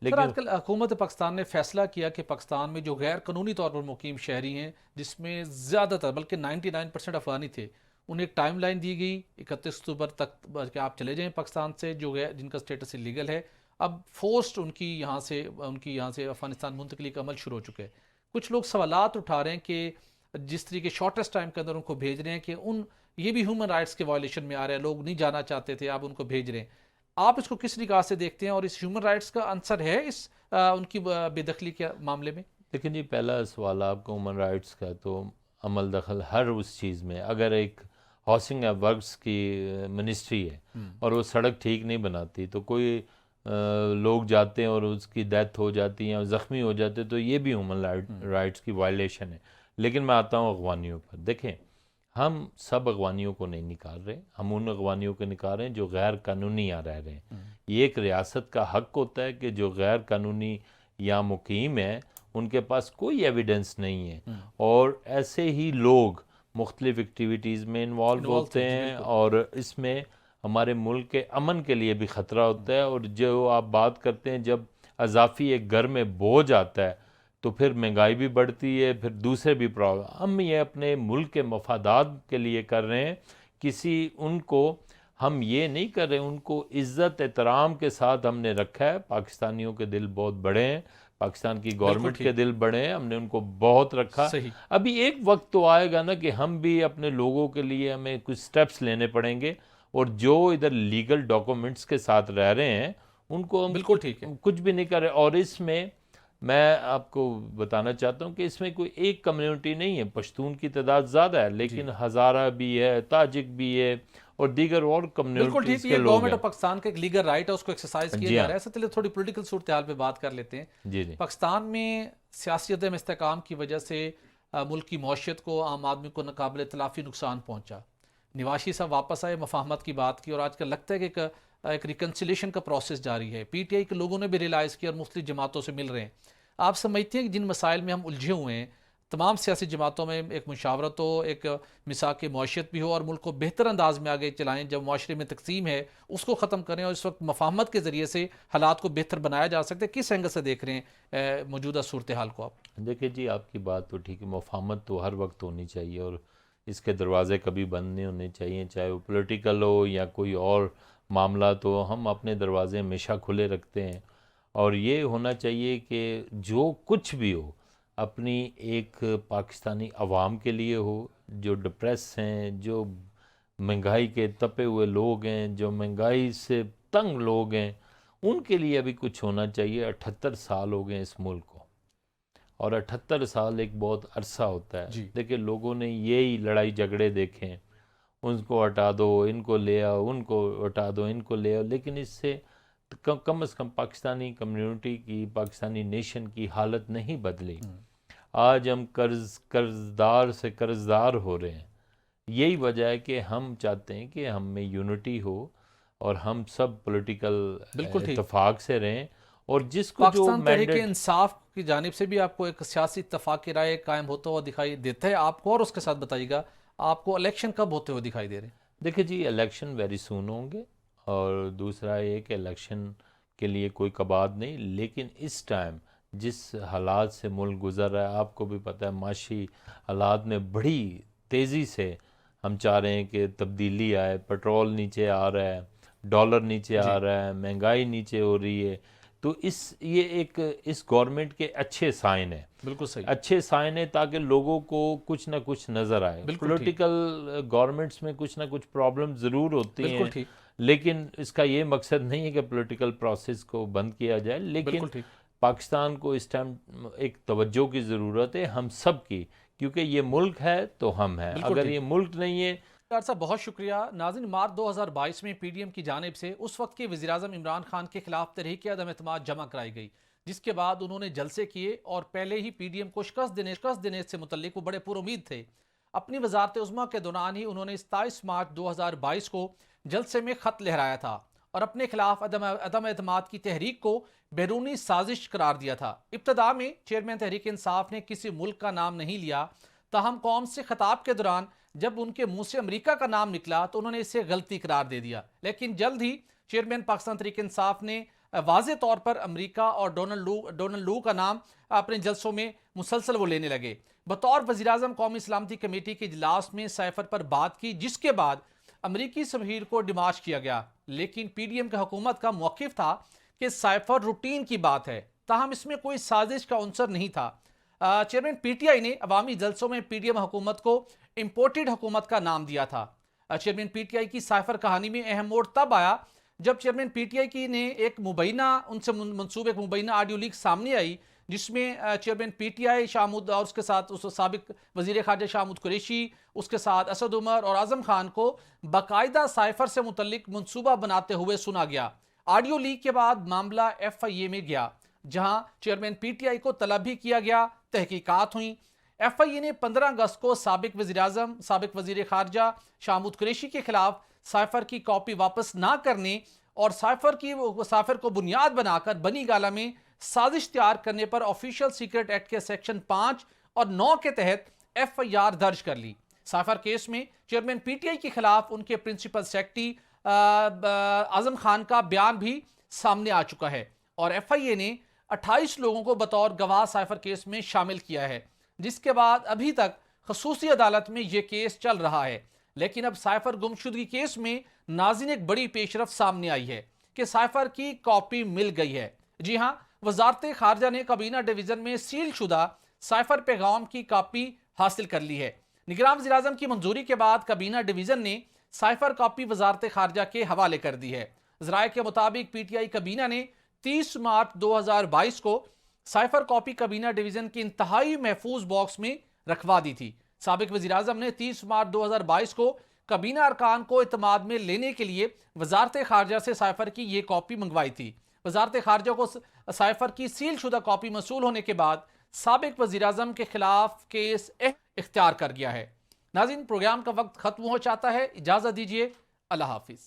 लेकिन आजकल हुकूमत पाकिस्तान ने फैसला किया कि पाकिस्तान में जो गैर कानूनी तौर पर मुकीम शहरी हैं, जिसमें ज़्यादातर बल्कि 99% अफगानी थे, उन्हें एक टाइम लाइन दी गई 31 अक्टूबर तक कि आप चले जाएं पाकिस्तान से, जो जिनका स्टेटस इलीगल है। अब फोर्स्ड उनकी यहाँ से अफगानिस्तान मुंतकली का अमल शुरू हो चुका है। कुछ लोग सवालात उठा रहे हैं कि जिस तरीके शॉर्टेस्ट टाइम के अंदर उनको भेज रहे हैं कि ये भी ह्यूमन राइट्स के वायलेशन में आ रहे हैं, लोग नहीं जाना चाहते थे, आप उनको भेज रहे हैं। आप इसको किस निगाह से देखते हैं, और इस ह्यूमन राइट्स का आंसर है इस उनकी बेदखली के मामले में? लेकिन जी, पहला सवाल आपको ह्यूमन राइट्स का, तो अमल दखल हर उस चीज़ में, अगर एक हाउसिंग एंड वर्क्स की मिनिस्ट्री है और वो सड़क ठीक नहीं बनाती, तो कोई लोग जाते हैं और उसकी डेथ हो जाती है, ज़ख्मी हो जाते हैं, तो ये भी ह्यूमन राइट्स की वायलेशन है। लेकिन मैं आता हूँ अगवानियों पर। देखें, हम सब अगवानियों को नहीं निकाल रहे, हम उन अगवानियों को निकाल रहे हैं जो गैर कानूनी यहाँ रह रहे हैं। ये एक रियासत का हक होता है कि जो गैर कानूनी या मुकीम है उनके पास कोई एविडेंस नहीं है, और ऐसे ही लोग मुख्तलिफ एक्टिविटीज़ में इन्वॉल्व होते हैं, और इसमें हमारे मुल्क के अमन के लिए भी ख़तरा होता है। और जो आप बात करते हैं, जब अजाफ़ी एक घर में बोझ आता है तो फिर महंगाई भी बढ़ती है, फिर दूसरे भी प्रॉब्लम। हम ये अपने मुल्क के मफादात के लिए कर रहे हैं, उनको हम ये नहीं कर रहे, उनको इज़्ज़त एहतराम के साथ हमने रखा है। पाकिस्तानियों के दिल बहुत बड़े हैं, पाकिस्तान की गवर्नमेंट के दिल बड़े हैं, हमने उनको बहुत रखा। अभी एक वक्त तो आएगा ना कि हम भी अपने लोगों के लिए हमें कुछ स्टेप्स लेने पड़ेंगे, और जो इधर लीगल डॉक्यूमेंट्स के साथ रह रहे हैं उनको हम बिल्कुल ठीक है, कुछ भी नहीं कर रहे। और इसमें मैं आपको बताना चाहता हूँ कि इसमें कोई एक कम्युनिटी नहीं है। पश्तून की तादाद ज़्यादा है, लेकिन हज़ारा भी है, ताजिक भी है, और दीगर और कम्युनिटीज़ के लोग हैं। गवर्नमेंट ऑफ पाकिस्तान का एक लीगल राइट है, उसको एक्सरसाइज किया जा रहा है। ऐसे चलिए थोड़ी पॉलिटिकल सूरत हाल पे बात कर लेते हैं। जी। पाकिस्तान में सियासी अदम इस्तेहकाम की वजह से मुल्क की मौशियत को, आम आदमी को नाकाबिल तलाफ़ी नुकसान पहुँचा। नवाशी साहब वापस आए, मफाहमत की बात की, और आजकल लगता है कि एक रिकन्सिलेशन का प्रोसेस जारी है। PTI के लोगों ने भी रियलाइज़ किया और मुख्तलिफ जमातों से मिल रहे हैं। आप समझते हैं कि जिन मसाइल में हम उलझे हुए हैं, तमाम सियासी जमातों में एक मुशावरत हो, एक मिसाक मौशियत भी हो, और मुल्क को बेहतर अंदाज में आगे चलाएं। जब माशरे में तकसीम है उसको ख़त्म करें, और इस वक्त मफाहमत के ज़रिए से हालात को बेहतर बनाया जा सकता है। किस एंगल से देख रहे हैं मौजूदा सूरत हाल को आप? देखिए जी, आपकी बात तो ठीक है, मफाहमत तो हर वक्त होनी चाहिए, और इसके दरवाज़े कभी बंद नहीं होने चाहिए, चाहे वो पॉलिटिकल हो या कोई और मामला। तो हम अपने दरवाज़े हमेशा खुले रखते हैं, और ये होना चाहिए कि जो कुछ भी हो अपनी एक पाकिस्तानी अवाम के लिए हो, जो डिप्रेस हैं, जो महंगाई के तपे हुए लोग हैं, जो महंगाई से तंग लोग हैं, उनके लिए अभी कुछ होना चाहिए। 78 साल हो गए इस मुल्क को, और 78 साल एक बहुत अरसा होता है। देखिए, लोगों ने यही लड़ाई झगड़े देखे हैं, उनको हटा दो, इनको ले आओ, उनको हटा दो, इनको ले आओ, लेकिन इससे कम से कम पाकिस्तानी कम्युनिटी की, पाकिस्तानी नेशन की हालत नहीं बदली। आज हम कर्जदार से कर्जदार हो रहे हैं। यही वजह है कि हम चाहते हैं कि हम में यूनिटी हो, और हम सब पॉलिटिकल इत्तेफाक से रहें, और जिसको पाकिस्तान तहरीक-ए-इंसाफ की जानिब से भी आपको एक सियासी इत्तेफाक की राय कायम होता हुआ दिखाई देता है आपको? और उसके साथ बताइएगा, आपको इलेक्शन कब होते हुए दिखाई दे रहे हैं? देखिए जी, इलेक्शन वेरी सून होंगे, और दूसरा ये कि इलेक्शन के लिए कोई कबाद नहीं, लेकिन इस टाइम जिस हालात से मुल्क गुज़र रहा है, आपको भी पता है माशी हालात में बड़ी तेज़ी से हम चाह रहे हैं कि तब्दीली आए। पेट्रोल नीचे आ रहा है, डॉलर नीचे आ रहा है, महंगाई नीचे हो रही है। तो ये एक इस गवर्नमेंट के अच्छे साइन है, बिल्कुल सही, अच्छे साइन है, ताकि लोगों को कुछ ना कुछ नज़र आए। बिल्कुल ठीक। पॉलिटिकल गवर्नमेंट्स में कुछ ना कुछ प्रॉब्लम ज़रूर होती बिल्कुल हैं, ठीक, लेकिन इसका ये मकसद नहीं है कि पॉलिटिकल प्रोसेस को बंद किया जाए। लेकिन बिल्कुल ठीक। पाकिस्तान को इस टाइम एक तवज्जो की ज़रूरत है, हम सब की, क्योंकि ये मुल्क है तो हम हैं, बिल्कुल अगर ठीक। ये मुल्क नहीं है। डॉक्टर साहब बहुत शुक्रिया। नाज़रीन, मार्च 2022 में पीडीएम की जानिब से उस वक्त के वज़ीर-ए-आज़म इमरान खान के खिलाफ तहरीक अदम एतमाद जमा कराई गई, जिसके बाद उन्होंने जलसे किए और पहले ही पीडीएम को शिकस्त देने से मुतल्लिक वो बड़े पुरुमीद थे। अपनी वज़ारत उज़्मा के दौरान ही उन्होंने 27 मार्च 2022 को जलसे में ख़त लहराया था और अपने खिलाफ अदम एतमाद की तहरीक को बैरूनी साजिश करार दिया था। इब्तदा में चेयरमैन तहरीक इंसाफ ने किसी मुल्क का नाम नहीं लिया, ताहम कौम से खिताब के दौरान जब उनके मुंह से अमेरिका का नाम निकला तो उन्होंने इसे गलती करार दे दिया। लेकिन जल्द ही चेयरमैन पाकिस्तान तहरीक इंसाफ ने वाज़े तौर पर अमेरिका और डोनाल्ड लू का नाम अपने जलसों में मुसलसल वो लेने लगे। बतौर वज़ीर-ए-आज़म कौमी सलामती कमेटी के इजलास में साइफर पर बात की, जिसके बाद अमरीकी सफ़ीर को डिमाश किया गया। लेकिन पीडीएम की हुकूमत का मौक़िफ़ था कि साइफर रूटीन की बात है, ताहम इसमें कोई साजिश का अंसर नहीं था। चेयरमैन पीटीआई ने अवामी जलसों में पीडीएम हुकूमत को इम्पोर्टेड हुकूमत का नाम दिया था। चेयरमैन पीटीआई की साइफर कहानी में अहम मोड़ तब आया जब चेयरमैन पीटीआई की ने एक मुबैना उनसे मंसूब एक मुबैना ऑडियो लीक सामने आई, जिसमें चेयरमैन पीटीआई शाहमूद और उसके साथ उस साबिक वजीर खारजा शाहमूद कुरैशी, उसके साथ असद उमर और आजम खान को बाकायदा साइफर से मुतल्लिक मंसूबा बनाते हुए सुना गया। ऑडियो लीक के बाद मामला FIA में गया, जहां चेयरमैन पीटीआई को तलब भी किया गया, तहकीकात हुई। FIA ने 15 अगस्त को साबिक वज़ीर-ए-आज़म, साबिक वजीर खारजा शाहमूद कुरैशी के खिलाफ साइफर की कॉपी वापस ना करने और साइफर को बुनियाद बनाकर बनी गाला में साजिश तैयार करने पर ऑफिशियल सीक्रेट एक्ट के सेक्शन 5 और 9 के तहत FIR दर्ज कर ली। साइफर केस में चेयरमैन पीटीआई के खिलाफ उनके प्रिंसिपल सेक्रेटरी आजम खान का बयान भी सामने आ चुका है और FIA ने 28 लोगों को बतौर गवाह साइफर केस में शामिल किया है, जिसके बाद अभी तक खसूसी अदालत में यह केस चल रहा है। लेकिन अब साइफर गुमशुदगी केस में नाज़रीन एक बड़ी पेशरफ सामने आई है कि साइफर की कॉपी मिल गई है। जी हाँ, वजारत खारजा ने काबीना डिवीजन में सील शुदा साइफर पैगाम की कॉपी हासिल कर ली है। निगरान वज़ीर-ए-आज़म की मंजूरी के बाद काबीना डिवीजन ने साइफर कॉपी वजारत खारजा के हवाले कर दी है। ज़राए के मुताबिक पीटीआई काबीना ने 30 मार्च 2022 को साइफर कॉपी काबीना डिवीजन के इंतहाई महफूज बॉक्स में रखवा दी थी। साबिक वज़ीर-ए-आज़म ने 30 मार्च 2022 को काबीना अरकान को इत्माद में लेने के लिए वजारत खारजा से साइफर की ये कॉपी मंगवाई थी। वजारत खारजा को साइफर की सील शुदा कॉपी मसूल होने के बाद साबिक वज़ीर-ए-आज़म के खिलाफ केस इख्तियार कर गया है। नाज़रीन, प्रोग्राम का वक्त खत्म हो जाता है, इजाज़त दीजिए, अल्लाह हाफिज़।